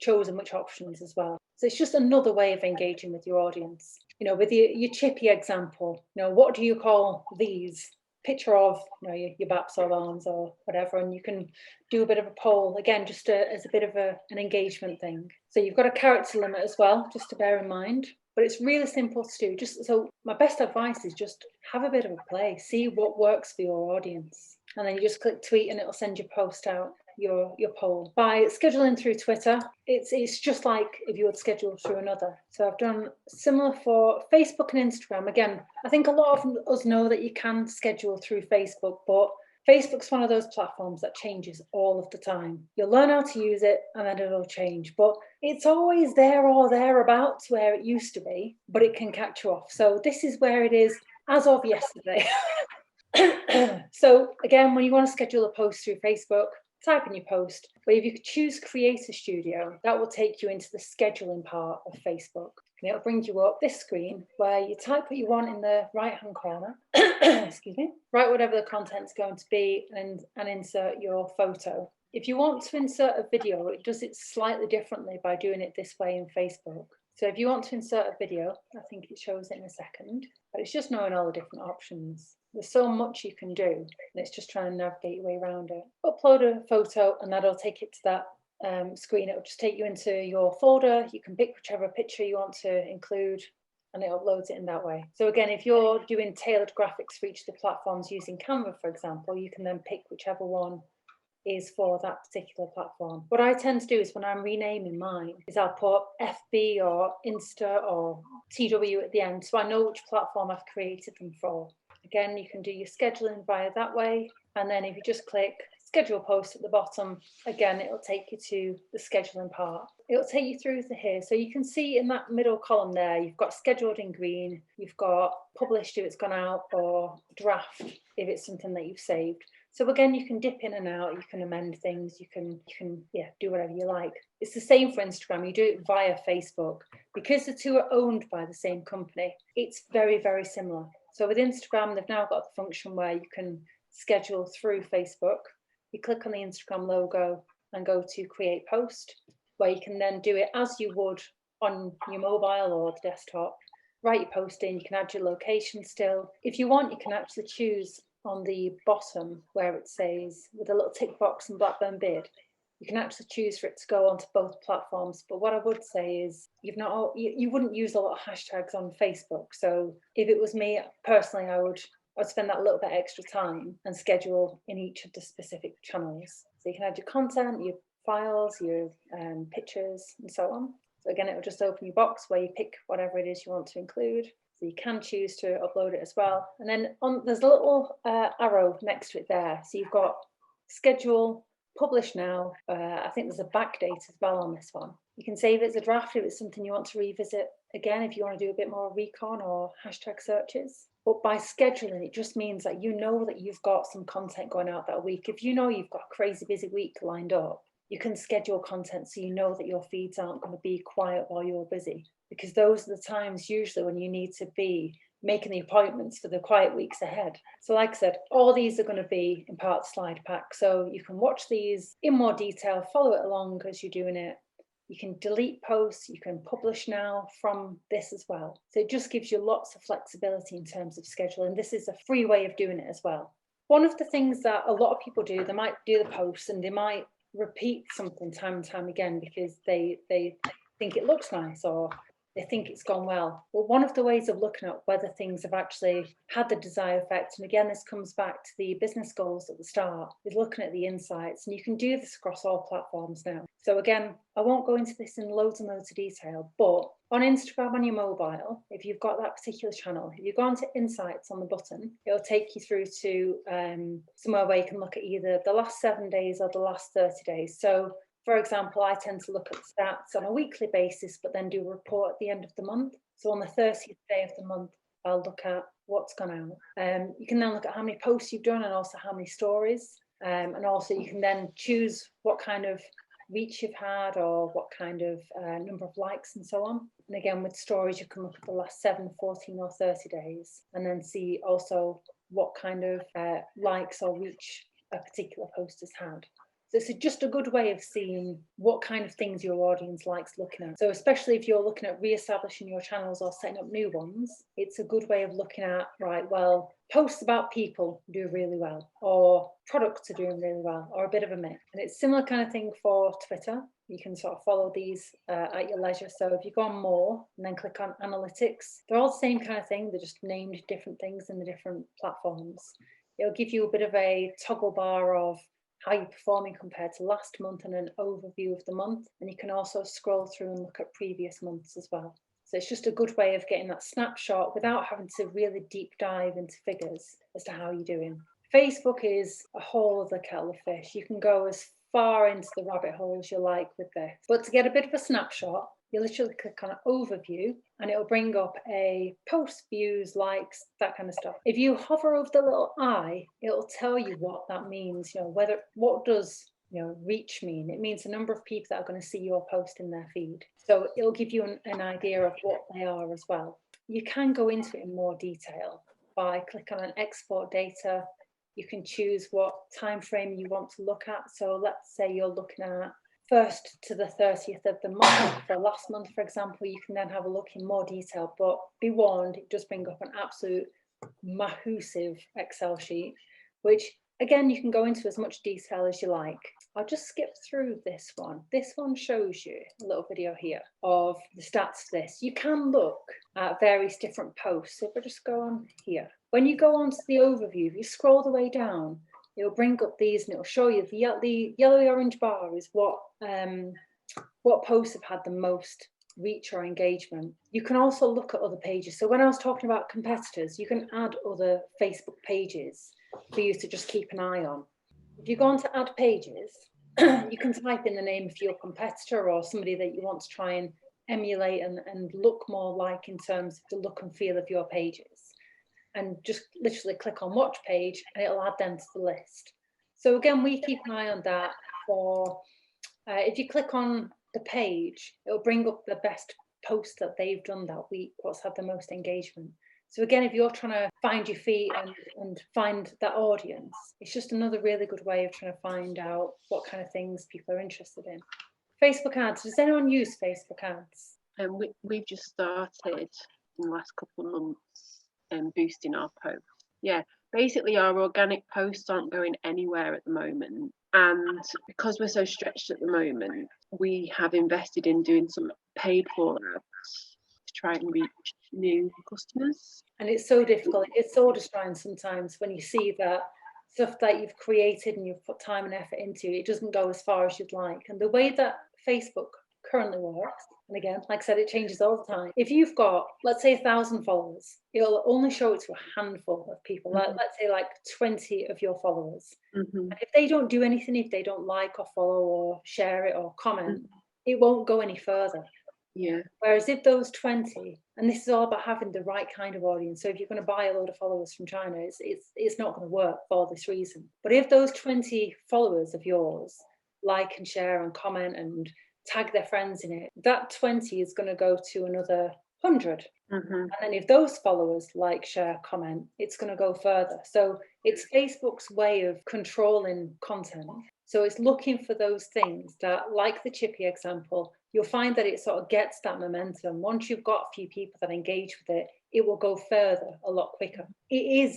chosen which options as well. So it's just another way of engaging with your audience. You know, with your chippy example, you know, what do you call these? Picture of, you know, your baps or arms or whatever, and you can do a bit of a poll again, just as a bit of an engagement thing. So you've got a character limit as well, just to bear in mind. But it's really simple to do. Just so my best advice is just have a bit of a play, see what works for your audience, and then you just click tweet and it'll send your post out, your poll. By scheduling through Twitter, it's just like if you would schedule through another. So I've done similar for Facebook and Instagram. Again, I think a lot of us know that you can schedule through Facebook, but Facebook's one of those platforms that changes all of the time. You'll learn how to use it and then it'll change, but it's always there or thereabouts where it used to be, but it can catch you off. So this is where it is as of yesterday. So again, when you want to schedule a post through Facebook, type in your post, but if you could choose Creator Studio, that will take you into the scheduling part of Facebook. And it'll bring you up this screen where you type what you want in the right-hand corner, excuse me, write whatever the content's going to be and insert your photo. If you want to insert a video, it does it slightly differently by doing it this way in Facebook. So if you want to insert a video, I think it shows it in a second, but it's just knowing all the different options. There's so much you can do, and it's just trying to navigate your way around it. Upload a photo and that'll take it to that screen. It'll just take you into your folder. You can pick whichever picture you want to include and it uploads it in that way. So again, if you're doing tailored graphics for each of the platforms using Canva, for example, you can then pick whichever one is for that particular platform. What I tend to do is when I'm renaming mine is I'll put FB or Insta or TW at the end, so I know which platform I've created them for. Again, you can do your scheduling via that way. And then if you just click schedule post at the bottom, again, it'll take you to the scheduling part. It'll take you through to here. So you can see in that middle column there, you've got scheduled in green, you've got published if it's gone out, or draft if it's something that you've saved. So again, you can dip in and out, you can amend things, you can do whatever you like. It's the same for Instagram. You do it via Facebook. Because the two are owned by the same company, it's very, very similar. So with Instagram, they've now got the function where you can schedule through Facebook. You click on the Instagram logo and go to create post, where you can then do it as you would on your mobile or the desktop. Write your post in, you can add your location still. If you want, you can actually choose on the bottom where it says with a little tick box and Blackburn bid, you can actually choose for it to go onto both platforms. But what I would say is you wouldn't use a lot of hashtags on Facebook. So if it was me personally, I'd spend that little bit extra time and schedule in each of the specific channels. So you can add your content, your files, your pictures, and so on. So again, it will just open your box where you pick whatever it is you want to include. So you can choose to upload it as well. And then there's a little arrow next to it there. So you've got schedule, publish now. I think there's a back date as well on this one. You can save it as a draft if it's something you want to revisit again, if you want to do a bit more recon or hashtag searches. But by scheduling, it just means that you know that you've got some content going out that week. If you know you've got a crazy busy week lined up, you can schedule content so you know that your feeds aren't going to be quiet while you're busy, because those are the times usually when you need to be making the appointments for the quiet weeks ahead. So like I said, all these are going to be in part of the slide pack. So you can watch these in more detail, follow it along as you're doing it. You can delete posts, you can publish now from this as well. So it just gives you lots of flexibility in terms of scheduling. This is a free way of doing it as well. One of the things that a lot of people do, they might do the posts and they might repeat something time and time again because they think it looks nice or they think it's gone well. Well, one of the ways of looking at whether things have actually had the desired effect, and again, this comes back to the business goals at the start, is looking at the insights. And you can do this across all platforms now. So again, I won't go into this in loads and loads of detail, but on Instagram on your mobile, if you've got that particular channel, if you go onto insights on the button, it'll take you through to somewhere where you can look at either the last 7 days or the last 30 days. So for example, I tend to look at the stats on a weekly basis, but then do a report at the end of the month. So on the 30th day of the month, I'll look at what's gone out. You can then look at how many posts you've done and also how many stories. And also you can then choose what kind of reach you've had or what kind of number of likes and so on. And again, with stories, you can look at the last 7, 14 or 30 days and then see also what kind of likes or reach a particular post has had. So it's just a good way of seeing what kind of things your audience likes looking at. So especially if you're looking at re-establishing your channels or setting up new ones, it's a good way of looking at, right, well, posts about people do really well, or products are doing really well, or a bit of a mix. And it's similar kind of thing for Twitter. You can sort of follow these at your leisure. So if you go on more and then click on analytics, they're all the same kind of thing. They're just named different things in the different platforms. It'll give you a bit of a toggle bar of how you're performing compared to last month and an overview of the month. And you can also scroll through and look at previous months as well. So it's just a good way of getting that snapshot without having to really deep dive into figures as to how you're doing. Facebook is a whole other kettle of fish. You can go as far into the rabbit hole as you like with this. But to get a bit of a snapshot, you literally click on overview and it'll bring up a post, views, likes, that kind of stuff. If you hover over the little eye, it'll tell you what that means, what does reach mean? It means the number of people that are going to see your post in their feed. So it'll give you an idea of what they are as well. You can go into it in more detail by clicking on export data. You can choose what time frame you want to look at. So let's say you're looking at 1st to the 30th of the month for last month, for example. You can then have a look in more detail, but be warned, it does bring up an absolute massive Excel sheet, which again, you can go into as much detail as you like. I'll just skip through this one. This one shows you a little video here of the stats for this. You can look at various different posts. So if I just go on here, when you go on to the overview, if you scroll the way down, it'll bring up these and it'll show you the yellowy orange bar is what posts have had the most reach or engagement. You can also look at other pages. So when I was talking about competitors, you can add other Facebook pages for you to just keep an eye on. If you go on to add pages, you can type in the name of your competitor or somebody that you want to try and emulate and look more like in terms of the look and feel of your pages. And just literally click on watch page and it'll add them to the list. So again, we keep an eye on that for, if you click on the page, it'll bring up the best post that they've done that week, what's had the most engagement. So again, if you're trying to find your feet and find that audience, it's just another really good way of trying to find out what kind of things people are interested in. Facebook ads, does anyone use Facebook ads? And we've just started in the last couple of months boosting our posts. Yeah, basically our organic posts aren't going anywhere at the moment. And because we're so stretched at the moment, we have invested in doing some paid for ads to try and reach new customers. And it's so difficult. It's so destroying sometimes when you see that stuff that you've created and you've put time and effort into, it doesn't go as far as you'd like. And the way that Facebook currently works, and again, like I said, it changes all the time. If you've got, let's say, 1,000 followers, it'll only show it to a handful of people. Mm-hmm. Let's say like 20 of your followers. Mm-hmm. And if they don't do anything, if they don't like or follow or share it or comment, it won't go any further. Yeah. Whereas if those 20, and this is all about having the right kind of audience. So if you're going to buy a load of followers from China, it's not going to work for this reason. But if those 20 followers of yours like and share and comment and tag their friends in it, that 20 is going to go to another 100. Mm-hmm. And then if those followers like, share, comment, it's going to go further. So it's Facebook's way of controlling content. So it's looking for those things that, like the Chippy example, you'll find that it sort of gets that momentum. Once you've got a few people that engage with it, it will go further a lot quicker. You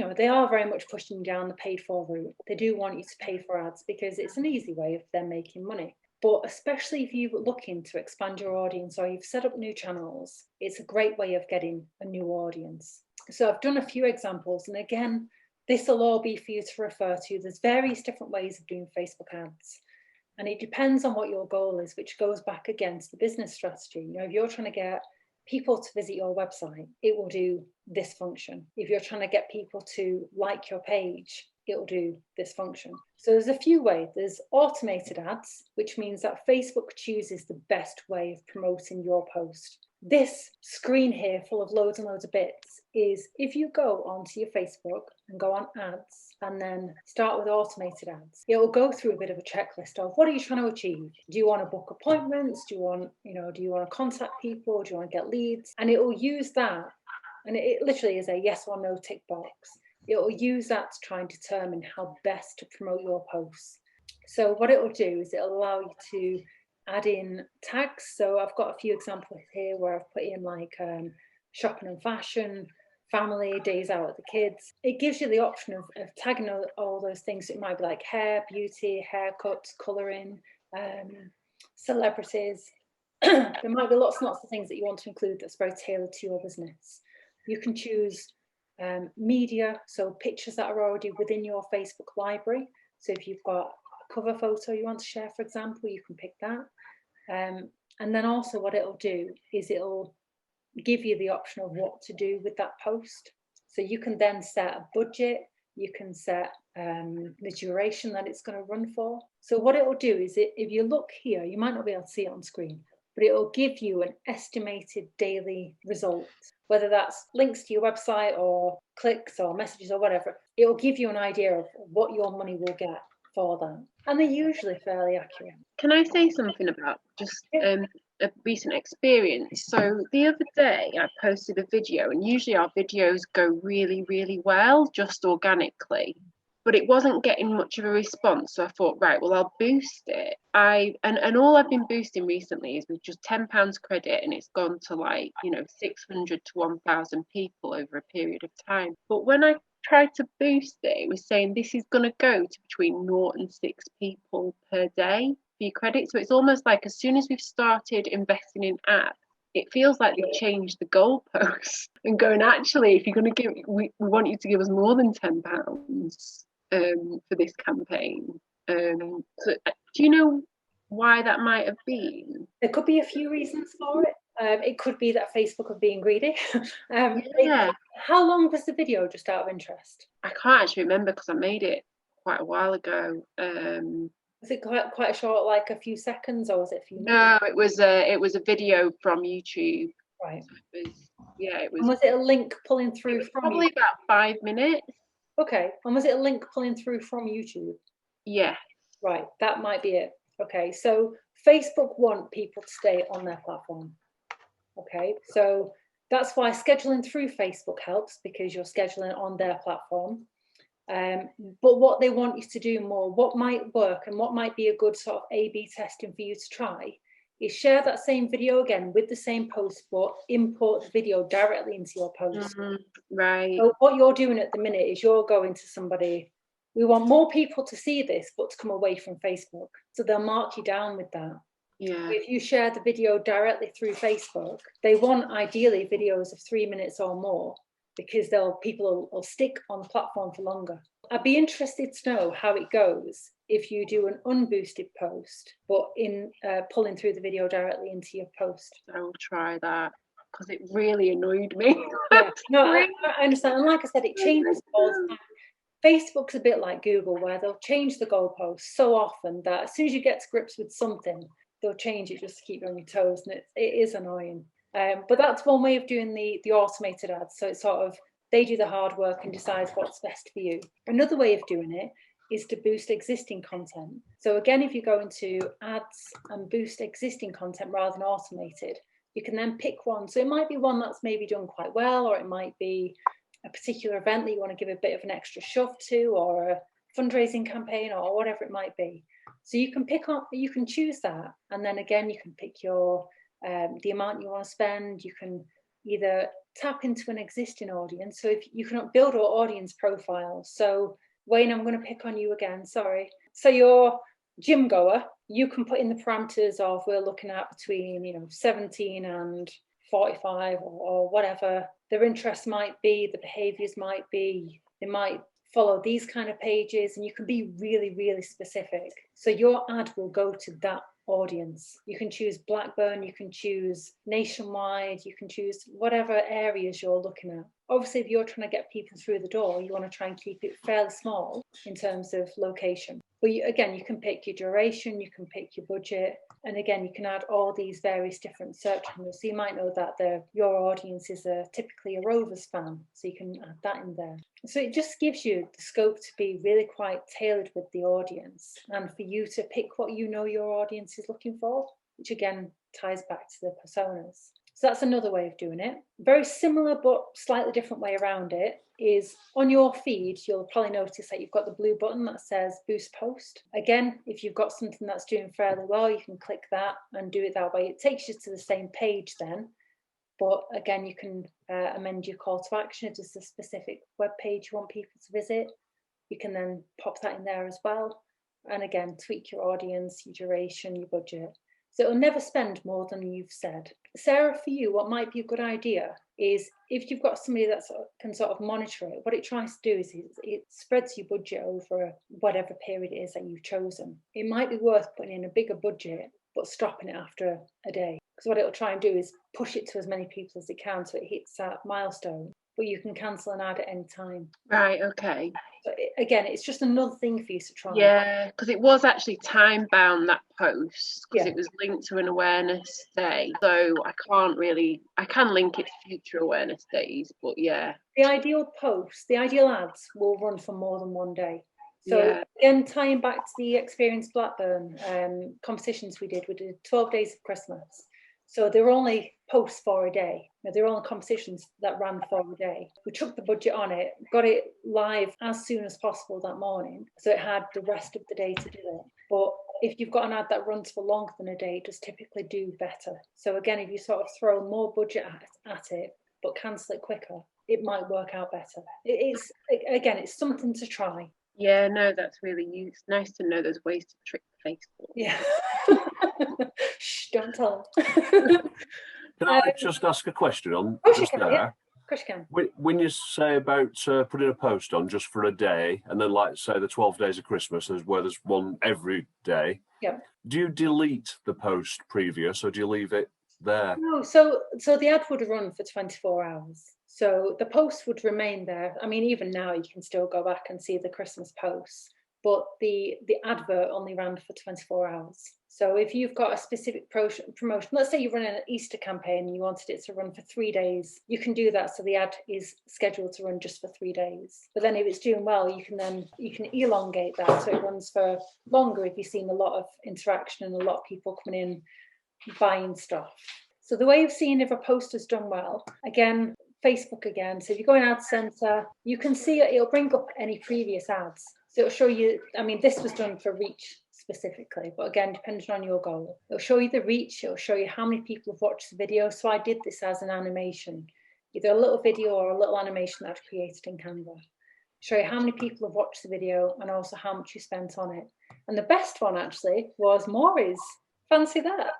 know, they are very much pushing down the paid for route. They do want you to pay for ads because it's an easy way of them making money. But especially if you're looking to expand your audience or you've set up new channels, it's a great way of getting a new audience. So I've done a few examples, and again, this will all be for you to refer to. There's various different ways of doing Facebook ads. And it depends on what your goal is, which goes back against the business strategy. You know, if you're trying to get people to visit your website, it will do this function. If you're trying to get people to like your page, it'll do this function. So there's a few ways. There's automated ads, which means that Facebook chooses the best way of promoting your post. This screen here, full of loads and loads of bits, is if you go onto your Facebook and go on ads and then start with automated ads, it will go through a bit of a checklist of what are you trying to achieve? Do you want to book appointments? Do you want to contact people? Do you want to get leads? And it will use that, and it literally is a yes or no tick box. It will use that to try and determine how best to promote your posts. So what it will do is it'll allow you to add in tags. So I've got a few examples here where I've put in like shopping and fashion, family, days out with the kids. It gives you the option of tagging all those things. It might be like hair, beauty, haircuts, colouring, celebrities. There might be lots and lots of things that you want to include that's very tailored to your business. You can choose media, so pictures that are already within your Facebook library. So if you've got a cover photo you want to share, for example, you can pick that. And then also what it'll do is it'll give you the option of what to do with that post. So you can then set a budget, you can set the duration that it's going to run for. So what it will do is if you look here, you might not be able to see it on screen, but it will give you an estimated daily result, whether that's links to your website or clicks or messages or whatever. It will give you an idea of what your money will get for that. And they're usually fairly accurate. Can I say something about just a recent experience? So the other day I posted a video, and usually our videos go really, really well, just organically. But it wasn't getting much of a response, so I thought, right, well, I'll boost it. And all I've been boosting recently is with just £10 credit, and it's gone to 600 to 1,000 people over a period of time. But when I tried to boost it, it was saying this is going to go to between 0 and 6 people per day for your credit. So it's almost like as soon as we've started investing in ads, it feels like they've changed the goalposts and going, actually, if you're going to we want you to give us more than £10 for this campaign. So do you know why that might have been? There could be a few reasons for it. It could be that Facebook are being greedy. Yeah. How long was the video, just out of interest? I can't actually remember because I made it quite a while ago. Was it quite a short, like a few seconds, or was it a few minutes? No, it was a video from YouTube. Right. It was. And was it a link pulling through from probably you? about 5 minutes? Okay. And was it a link pulling through from YouTube? Yeah. Right. That might be it. Okay. So Facebook want people to stay on their platform. Okay. So that's why scheduling through Facebook helps, because you're scheduling on their platform. But what they want you to do more, what might work and what might be a good sort of A/B testing for you to try, is share that same video again with the same post, but import the video directly into your post. Right. So what you're doing at the minute is you're going to somebody, we want more people to see this, but to come away from Facebook. So they'll mark you down with that. Yeah. If you share the video directly through Facebook, they want ideally videos of 3 minutes or more, because people will stick on the platform for longer. I'd be interested to know how it goes if you do an unboosted post, but in pulling through the video directly into your post. I'll try that, because it really annoyed me. Yeah, no, I understand. And like I said, it changes all the time. Facebook's a bit like Google, where they'll change the goalposts so often that as soon as you get to grips with something, they'll change it just to keep you on your toes, and it is annoying. But that's one way of doing the automated ads. So it's sort of, they do the hard work and decide what's best for you. Another way of doing it is to boost existing content. So again, if you go into ads and boost existing content rather than automated, you can then pick one. So it might be one that's maybe done quite well, or it might be a particular event that you want to give a bit of an extra shove to, or a fundraising campaign, or whatever it might be. So you can choose that, and then again you can pick your the amount you want to spend. You can either tap into an existing audience, so if you can build an audience profile. So Wayne, I'm going to pick on you again, sorry. So you're gym goer, you can put in the parameters of, we're looking at between 17 and 45, or whatever their interests might be, the behaviors might be. They might follow these kind of pages, and you can be really, really specific. So your ad will go to that audience. You can choose Blackburn, you can choose nationwide, you can choose whatever areas you're looking at. Obviously, if you're trying to get people through the door, you want to try and keep it fairly small in terms of location. But you can pick your duration, you can pick your budget, and again, you can add all these various different search handles. So you might know that your audience is typically a Rovers fan, so you can add that in there. So it just gives you the scope to be really quite tailored with the audience, and for you to pick what your audience is looking for, which again ties back to the personas. So that's another way of doing it. Very similar but slightly different way around it is on your feed, you'll probably notice that you've got the blue button that says boost post. Again, if you've got something that's doing fairly well, you can click that and do it that way. It takes you to the same page then, but again, you can amend your call to action if there's a specific web page you want people to visit. You can then pop that in there as well. And again, tweak your audience, your duration, your budget. So it'll never spend more than you've said. Sarah, for you, what might be a good idea is if you've got somebody that can sort of monitor it, what it tries to do is it spreads your budget over whatever period it is that you've chosen. It might be worth putting in a bigger budget, but stopping it after a day. Because what it'll try and do is push it to as many people as it can so it hits that milestone. But you can cancel an ad at any time. Right, okay. So again, it's just another thing for you to try. Yeah, because it was actually time bound, that post, because it was linked to an awareness day. So I can link it to future awareness days, but yeah. The ideal ads will run for more than one day. So again, tying back to the Experience Blackburn competitions we did 12 days of Christmas. So they were only posts for a day. They were only competitions that ran for a day. We took the budget on it, got it live as soon as possible that morning, so it had the rest of the day to do it. But if you've got an ad that runs for longer than a day, it does typically do better. So again, if you sort of throw more budget at it, but cancel it quicker, it might work out better. It's something to try. Yeah, no, that's really nice to know there's ways to trick Facebook. Yeah. Shh, don't tell them. Can I just ask a question on just there? Yeah. Of course you can. When you say about putting a post on just for a day, and then like say the 12 days of Christmas, where there's one every day. Yeah. Do you delete the post previous, or do you leave it there? No, so the ad would run for 24 hours. So the post would remain there. I mean, even now you can still go back and see the Christmas posts, but the advert only ran for 24 hours. So if you've got a specific promotion, let's say you're running an Easter campaign and you wanted it to run for 3 days, you can do that. So the ad is scheduled to run just for 3 days. But then if it's doing well, you can elongate that so it runs for longer if you've seen a lot of interaction and a lot of people coming in buying stuff. So the way of seeing if a post has done well, again, Facebook again. So if you go in Ad Center, you can see it'll bring up any previous ads. So it'll show you, I mean, this was done for reach specifically, but again, depending on your goal, it'll show you the reach, it'll show you how many people have watched the video. So I did this as an animation, either a little video or a little animation that I've created in Canva. Show you how many people have watched the video and also how much you spent on it. And the best one actually was Maury's. Fancy that.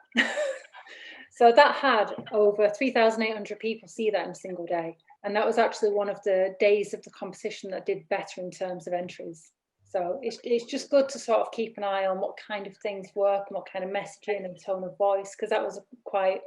So that had over 3,800 people see that in a single day. And that was actually one of the days of the competition that did better in terms of entries. So it's just good to sort of keep an eye on what kind of things work and what kind of messaging and tone of voice, because that was quite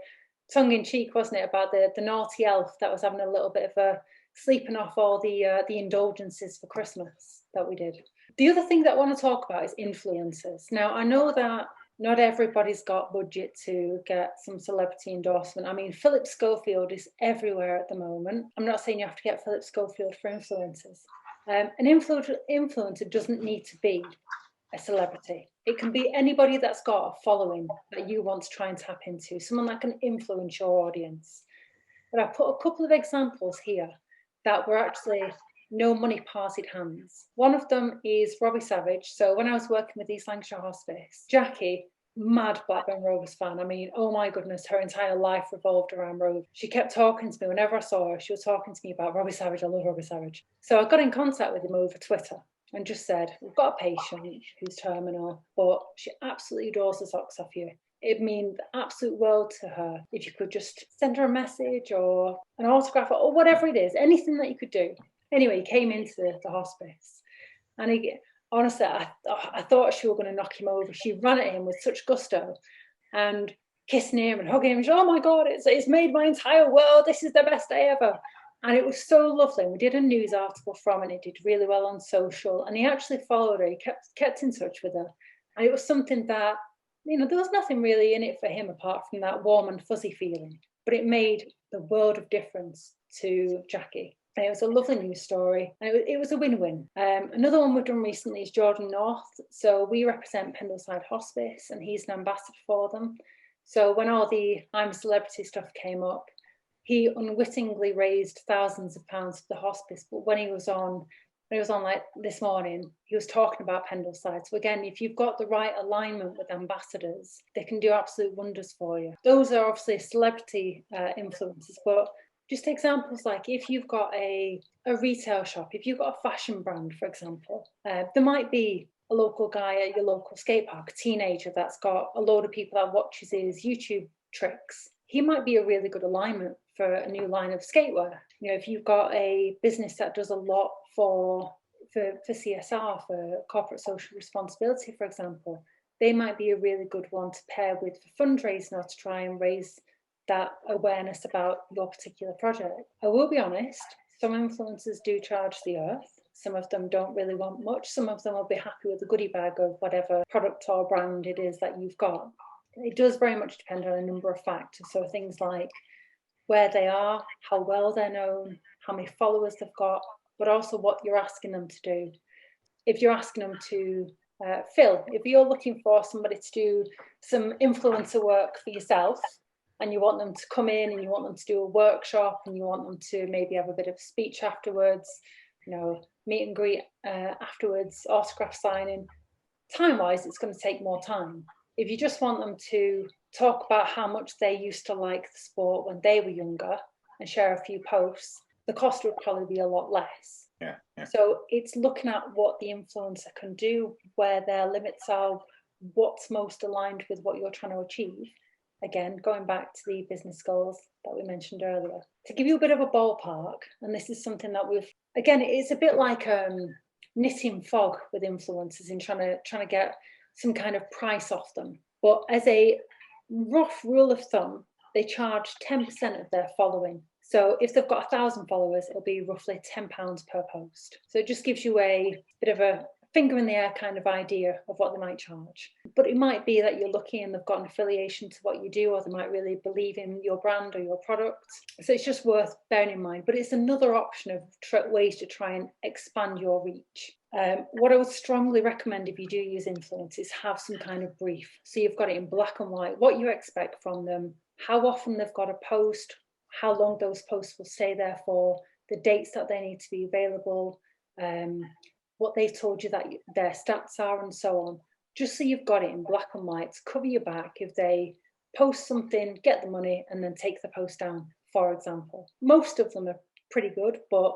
tongue-in-cheek, wasn't it, about the naughty elf that was having a little bit of a sleeping off all the indulgences for Christmas that we did. The other thing that I want to talk about is influencers. Now, I know that not everybody's got budget to get some celebrity endorsement. I mean, Philip Schofield is everywhere at the moment. I'm not saying you have to get Philip Schofield for influencers. An influencer doesn't need to be a celebrity. It can be anybody that's got a following that you want to try and tap into, someone that can influence your audience. But I put a couple of examples here that were actually no money parted hands. One of them is Robbie Savage. So when I was working with East Lancashire Hospice, Jackie, mad Blackburn Rovers fan. I mean, oh my goodness, her entire life revolved around Rovers. She kept talking to me whenever I saw her. She was talking to me about Robbie Savage. I love Robbie Savage. So I got in contact with him over Twitter and just said, we've got a patient who's terminal, but she absolutely adores the socks off you. It'd mean the absolute world to her if you could just send her a message or an autograph or whatever it is, anything that you could do. Anyway, he came into the hospice and honestly, I thought she was going to knock him over. She ran at him with such gusto and kissing him and hugging him. And she said, oh my God, it's made my entire world. This is the best day ever. And it was so lovely. And we did a news article from it. It did really well on social. And he actually followed her. He kept in touch with her. And it was something that, you know, there was nothing really in it for him apart from that warm and fuzzy feeling. But it made the world of difference to Jackie. And it was a lovely news story, and it was a win-win. Another one we've done recently is Jordan North. So we represent Pendleside Hospice, and he's an ambassador for them. So when all the I'm a Celebrity stuff came up, he unwittingly raised thousands of pounds for the hospice. But when he was on like this morning, he was talking about Pendleside. So again, if you've got the right alignment with ambassadors, they can do absolute wonders for you. Those are obviously celebrity influences, but just examples like if you've got a retail shop, if you've got a fashion brand, for example, there might be a local guy at your local skate park, a teenager that's got a load of people that watches his YouTube tricks. He might be a really good alignment for a new line of skatewear. You know, if you've got a business that does a lot for CSR, for corporate social responsibility, for example, they might be a really good one to pair with for fundraising or to try and raise that awareness about your particular project. I will be honest, some influencers do charge the earth. Some of them don't really want much. Some of them will be happy with a goodie bag of whatever product or brand it is that you've got. It does very much depend on a number of factors. So things like where they are, how well they're known, how many followers they've got, but also what you're asking them to do. If you're asking them to Phil, if you're looking for somebody to do some influencer work for yourself, and you want them to come in and you want them to do a workshop and you want them to maybe have a bit of speech afterwards, you know, meet and greet afterwards, autograph signing, time-wise, it's going to take more time. If you just want them to talk about how much they used to like the sport when they were younger and share a few posts, the cost would probably be a lot less. Yeah. So it's looking at what the influencer can do, where their limits are, what's most aligned with what you're trying to achieve. Again, going back to the business goals that we mentioned earlier. To give you a bit of a ballpark, and this is something that it's a bit like knitting fog with influencers in trying to get some kind of price off them. But as a rough rule of thumb, they charge 10% of their following. So if they've got 1,000 followers, it'll be roughly £10 per post. So it just gives you a bit of a finger in the air kind of idea of what they might charge. But it might be that you're lucky and they've got an affiliation to what you do, or they might really believe in your brand or your product. So it's just worth bearing in mind. But it's another option of ways to try and expand your reach. What I would strongly recommend if you do use influence is have some kind of brief. So you've got it in black and white, what you expect from them, how often they've got to post, how long those posts will stay there for, the dates that they need to be available, what they've told you that their stats are, and so on. Just so you've got it in black and white, cover your back if they post something, get the money, and then take the post down, for example. Most of them are pretty good, but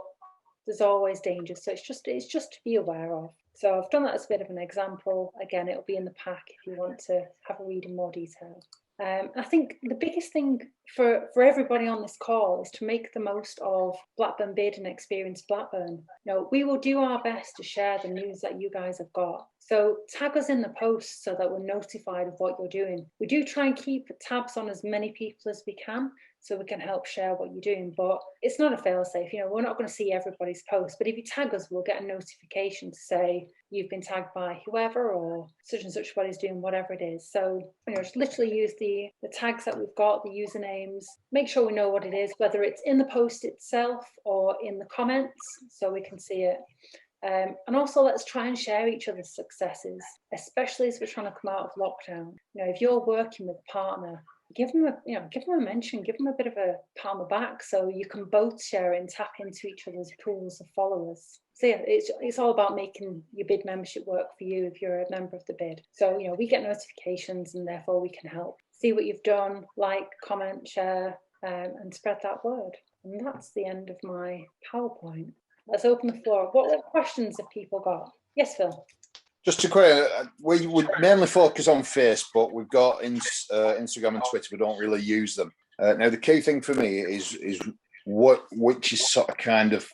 there's always danger. So it's just to be aware of. So I've done that as a bit of an example. Again, it'll be in the pack if you want to have a read in more detail. I think the biggest thing for everybody on this call is to make the most of Blackburn Bid and Experience Blackburn. We will do our best to share the news that you guys have got. So tag us in the posts so that we're notified of what you're doing. We do try and keep tabs on as many people as we can so we can help share what you're doing, but it's not a fail-safe. We're not going to see everybody's post, but if you tag us, we'll get a notification to say you've been tagged by whoever, or such and such body's doing whatever it is. So just literally use the tags that we've got, the usernames, make sure we know what it is, whether it's in the post itself or in the comments, so we can see it. And also, let's try and share each other's successes, especially as we're trying to come out of lockdown. If you're working with a partner, give them a mention, give them a bit of a pat on the back, so you can both share it and tap into each other's pools of followers. So yeah, it's all about making your bid membership work for you if you're a member of the bid. So we get notifications, and therefore we can help see what you've done, like, comment, share, and spread that word. And that's the end of my PowerPoint. Let's open the floor. What questions have people got? Yes, Phil. Just to quick, we would mainly focus on Facebook. We've got Instagram and Twitter. We don't really use them. Now, the key thing for me is which is sort of kind of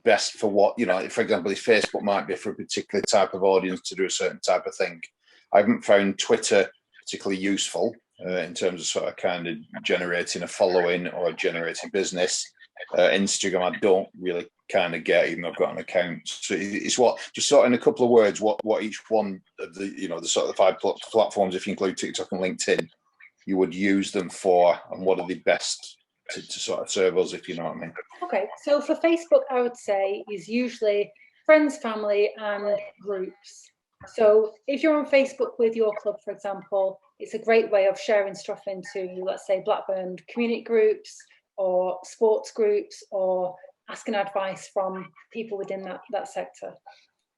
best for what, for example, if Facebook might be for a particular type of audience to do a certain type of thing. I haven't found Twitter particularly useful in terms of sort of kind of generating a following or generating business. Instagram, I don't really kind of get, even though I've got an account. So it's just sort of in a couple of words, what each one of the, the sort of 5 platforms, if you include TikTok and LinkedIn, you would use them for, and what are the best to sort of serve us, if you know what I mean. Okay, so for Facebook, I would say is usually friends, family, and groups. So if you're on Facebook with your club, for example, it's a great way of sharing stuff into, let's say, Blackburn community groups or sports groups, or asking advice from people within that sector.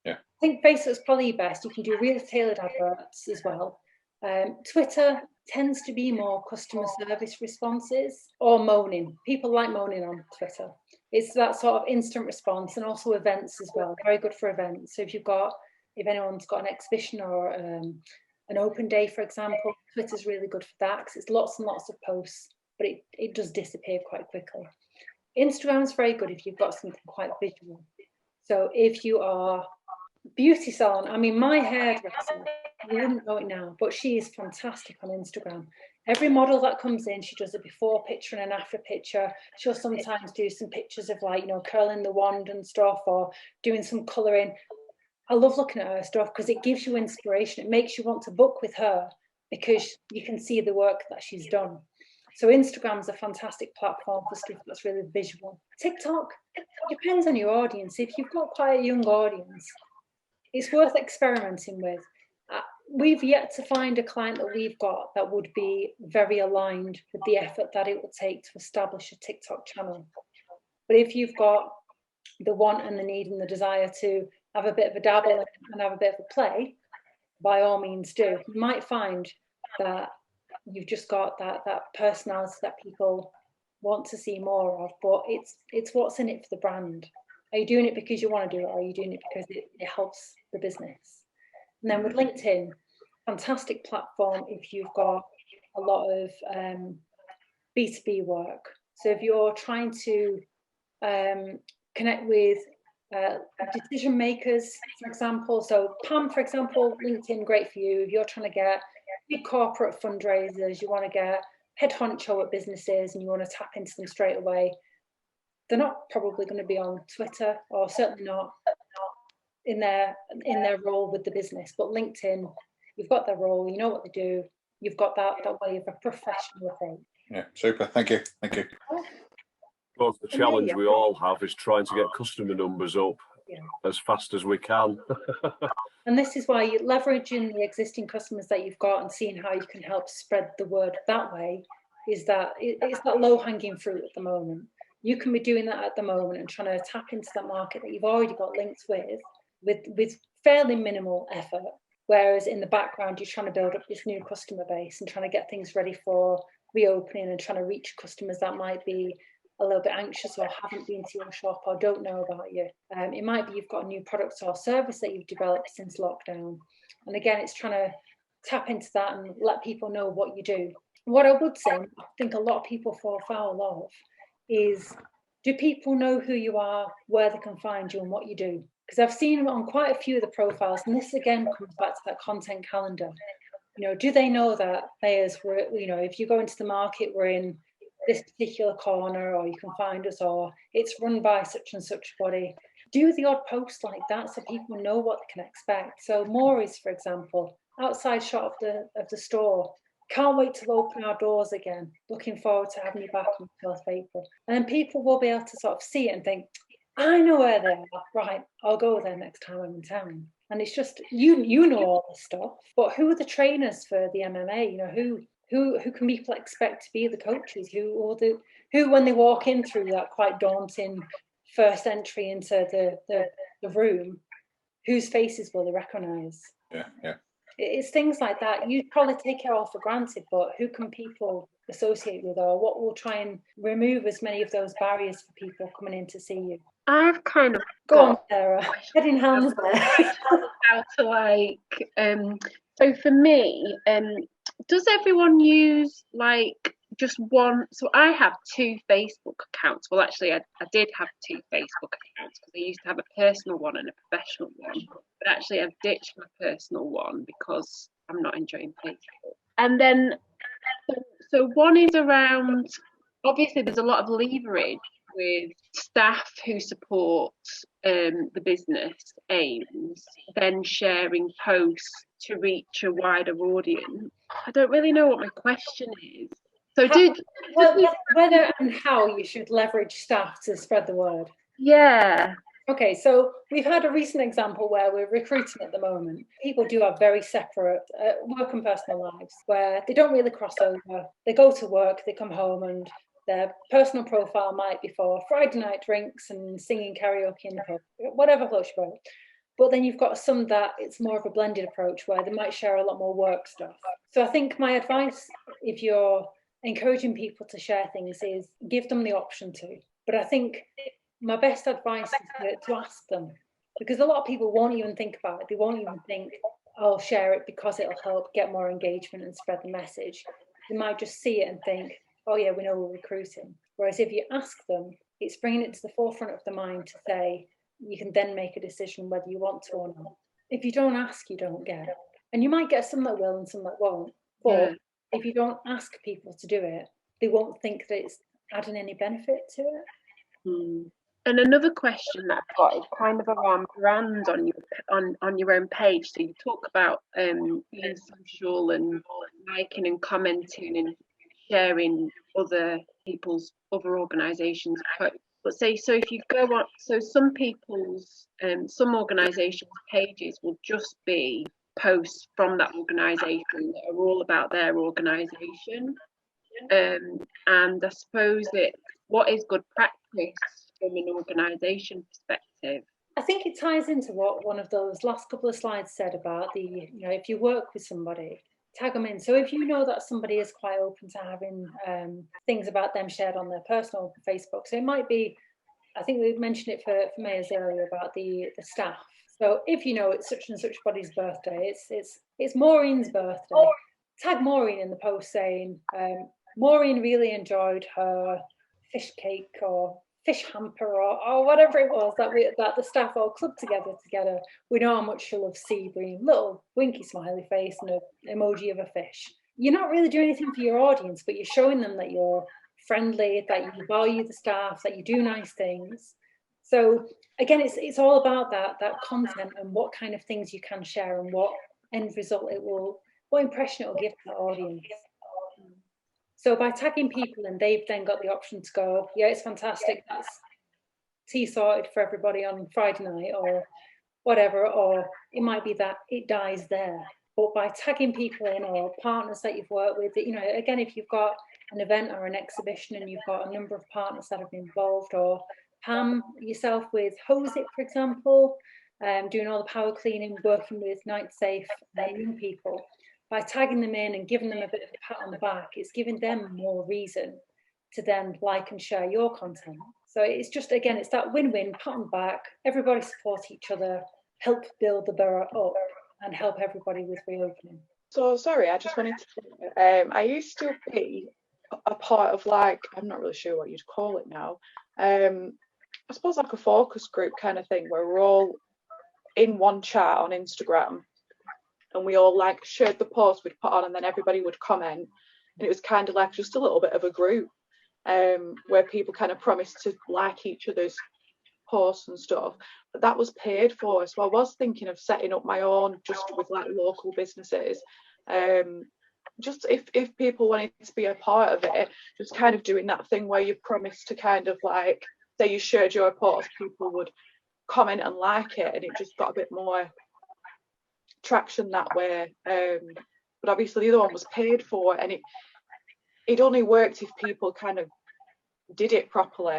Yeah, I think Facebook's probably best. You can do really tailored adverts as well. Twitter tends to be more customer service responses or moaning. People like moaning on Twitter. It's that sort of instant response, and also events as well. Very good for events. So if anyone's got an exhibition or an open day, for example, Twitter's really good for that, because it's lots and lots of posts, but it does disappear quite quickly. Instagram's very good if you've got something quite visual. So if you are beauty salon, my hairdresser, you wouldn't know it now, but she is fantastic on Instagram. Every model that comes in, she does a before picture and an after picture. She'll sometimes do some pictures of curling the wand and stuff, or doing some colouring. I love looking at her stuff because it gives you inspiration. It makes you want to book with her because you can see the work that she's done. So Instagram's a fantastic platform for stuff that's really visual. TikTok, it depends on your audience. If you've got quite a young audience, it's worth experimenting with. We've yet to find a client that we've got that would be very aligned with the effort that it will take to establish a TikTok channel. But if you've got the want and the need and the desire to have a bit of a dabble and have a bit of a play, by all means do. You might find that you've just got that personality that people want to see more of, but it's what's in it for the brand. Are you doing it because you want to do it, or are you doing it because it helps the business? And then with LinkedIn, fantastic platform if you've got a lot of B2B work. So if you're trying to connect with decision makers, for example, so Pam, for example, LinkedIn, great for you. If you're trying to get big corporate fundraisers, you want to get head honcho at businesses and you want to tap into them straight away, they're not probably going to be on Twitter, or certainly not in their role with the business. But LinkedIn, you've got their role, you know what they do, you've got that way of a professional approach. Yeah, super. Thank you. Thank you. Well, the challenge we all have is trying to get customer numbers up as fast as we can. And this is why you're leveraging the existing customers that you've got and seeing how you can help spread the word that way. It's that low-hanging fruit at the moment. You can be doing that at the moment and trying to tap into that market that you've already got links with fairly minimal effort. Whereas in the background, you're trying to build up this new customer base and trying to get things ready for reopening and trying to reach customers that might be a little bit anxious or haven't been to your shop or don't know about you. It might be you've got a new product or service that you've developed since lockdown. And again, it's trying to tap into that and let people know what you do. What I would say, I think a lot of people fall foul of, is do people know who you are, where they can find you and what you do? Because I've seen on quite a few of the profiles, and this again comes back to that content calendar. You know, do they know that players were, you know, if you go into the market, we're in this particular corner, or you can find us, or it's run by such and such body. Do the odd post like that so people know what they can expect. So Maury's, for example, outside shot of the store. Can't wait to open our doors again. Looking forward to having you back on the 12th of April. And then people will be able to sort of see it and think, I know where they are. Right, I'll go there next time I'm in town. And it's just, you know all this stuff, but who are the trainers for the MMA? You know, who can people expect to be the coaches? Who when they walk in through that quite daunting first entry into the room, whose faces will they recognise? Yeah. It's things like that. You probably take it all for granted, but who can people associate with, or what will try and remove as many of those barriers for people coming in to see you? I've kind of Go on, Sarah. Head in hands there. How to so for me, does everyone use just one? So I have 2 Facebook accounts. Well, actually, I did have 2 Facebook accounts because I used to have a personal one and a professional one. But actually, I've ditched my personal one because I'm not enjoying Facebook. And then, so one is around. Obviously, there's a lot of leverage with staff who support the business aims, then sharing posts to reach a wider audience. I don't really know what my question is. So whether and how you should leverage staff to spread the word. Yeah. Okay, so we've had a recent example where we're recruiting at the moment. People do have very separate work and personal lives where they don't really cross over. They go to work, they come home, and their personal profile might be for Friday night drinks and singing karaoke in the pub, whatever floats your boat. But then you've got some that it's more of a blended approach where they might share a lot more work stuff. So I think my advice, if you're encouraging people to share things, is give them the option to. But I think my best advice is to ask them, because a lot of people won't even think about it. They won't even think, I'll share it because it'll help get more engagement and spread the message. They might just see it and think, oh yeah, we know we're recruiting. Whereas if you ask them, it's bringing it to the forefront of the mind to say, you can then make a decision whether you want to or not. If you don't ask, you don't get. And you might get some that will and some that won't. But if you don't ask people to do it, they won't think that it's adding any benefit to it. And another question that I've got is kind of around brand on your own page. So you talk about being social and liking and commenting and sharing other organisations' posts. But so if you go on, so some people's some organisations' pages will just be posts from that organisation that are all about their organisation. And I suppose what is good practice from an organisation perspective? I think it ties into what one of those last couple of slides said about if you work with somebody, tag them in. So if you know that somebody is quite open to having things about them shared on their personal Facebook, so it might be, I think we mentioned it for Mayors earlier about the staff. So if you know it's such and such body's birthday, it's Maureen's birthday, tag Maureen in the post saying, Maureen really enjoyed her fish cake or fish hamper or whatever it was that the staff all clubbed together. We know how much she loves sea bream, little winky smiley face and an emoji of a fish. you're not really doing anything for your audience, but you're showing them that you're friendly, that you value the staff, that you do nice things. So again, it's all about that content and what kind of things you can share and what end result what impression it will give to the audience. So by tagging people, and they've then got the option to go, yeah, it's fantastic, that's tea sorted for everybody on Friday night or whatever, or it might be that it dies there. But by tagging people in, or partners that you've worked with, you know, again, if you've got an event or an exhibition and you've got a number of partners that have been involved, or Pam, yourself with Hose It, for example, doing all the power cleaning, working with Night Safe young people, by tagging them in and giving them a bit of a pat on the back, it's giving them more reason to then like and share your content. So it's just, again, it's that win-win, pat on the back, everybody support each other, help build the borough up and help everybody with reopening. So sorry, I just wanted to, I used to be a part of, like, I'm not really sure what you'd call it now, I suppose like a focus group kind of thing, where we're all in one chat on Instagram and we all like shared the post we'd put on, and then everybody would comment, and it was kind of like just a little bit of a group where people kind of promised to like each other's posts and stuff, but that was paid for. So I was thinking of setting up my own just with like local businesses, just if people wanted to be a part of it, just kind of doing that thing where you promise to kind of like, say you shared your post, people would comment and like it, and it just got a bit more traction that way. But obviously the other one was paid for, and it only worked if people kind of did it properly.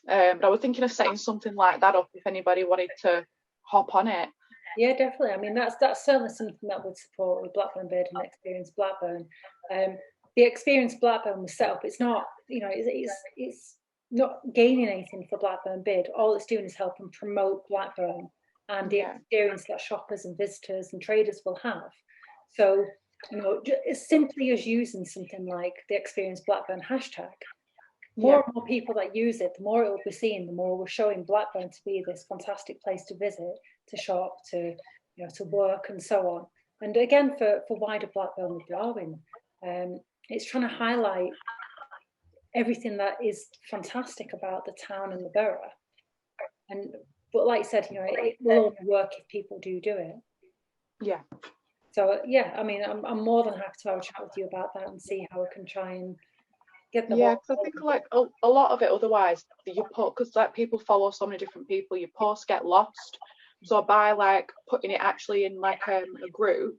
But I was thinking of setting something like that up if anybody wanted to hop on it. Yeah, definitely. I mean, that's certainly something that would support with Blackburn Bid and Experience Blackburn. The Experience Blackburn was set up. It's not, you know, it's not gaining anything for Blackburn Bid. All it's doing is helping promote Blackburn and the experience that shoppers and visitors and traders will have. So, you know, as simply as using something like the Experience Blackburn hashtag, more and more people that use it, the more it will be seen, the more we're showing Blackburn to be this fantastic place to visit, to shop, to, you know, to work and so on. And again, for wider Blackburn with Darwin, it's trying to highlight everything that is fantastic about the town and the borough. But like I said, you know, it will only work if people do it. Yeah. So yeah, I mean, I'm more than happy to have a chat with you about that and see how we can try and get the because I think like a lot of it otherwise, you put, because like people follow so many different people, your posts get lost. So by like putting it actually in like a group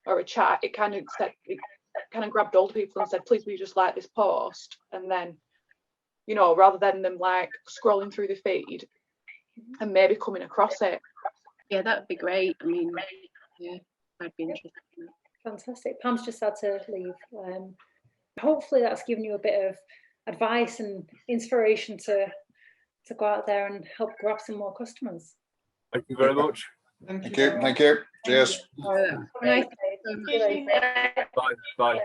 or a chat, it kind of grabbed older people and said, please will you just like this post, and then, you know, rather than them like scrolling through the feed and maybe coming across it. Yeah, that would be great. I mean, yeah, I'd be interested in that. Fantastic. Pam's just had to leave. Hopefully that's given you a bit of advice and inspiration to go out there and help grab some more customers. Thank you very much. Thank you. Cheers. Have a nice day. Bye. Bye.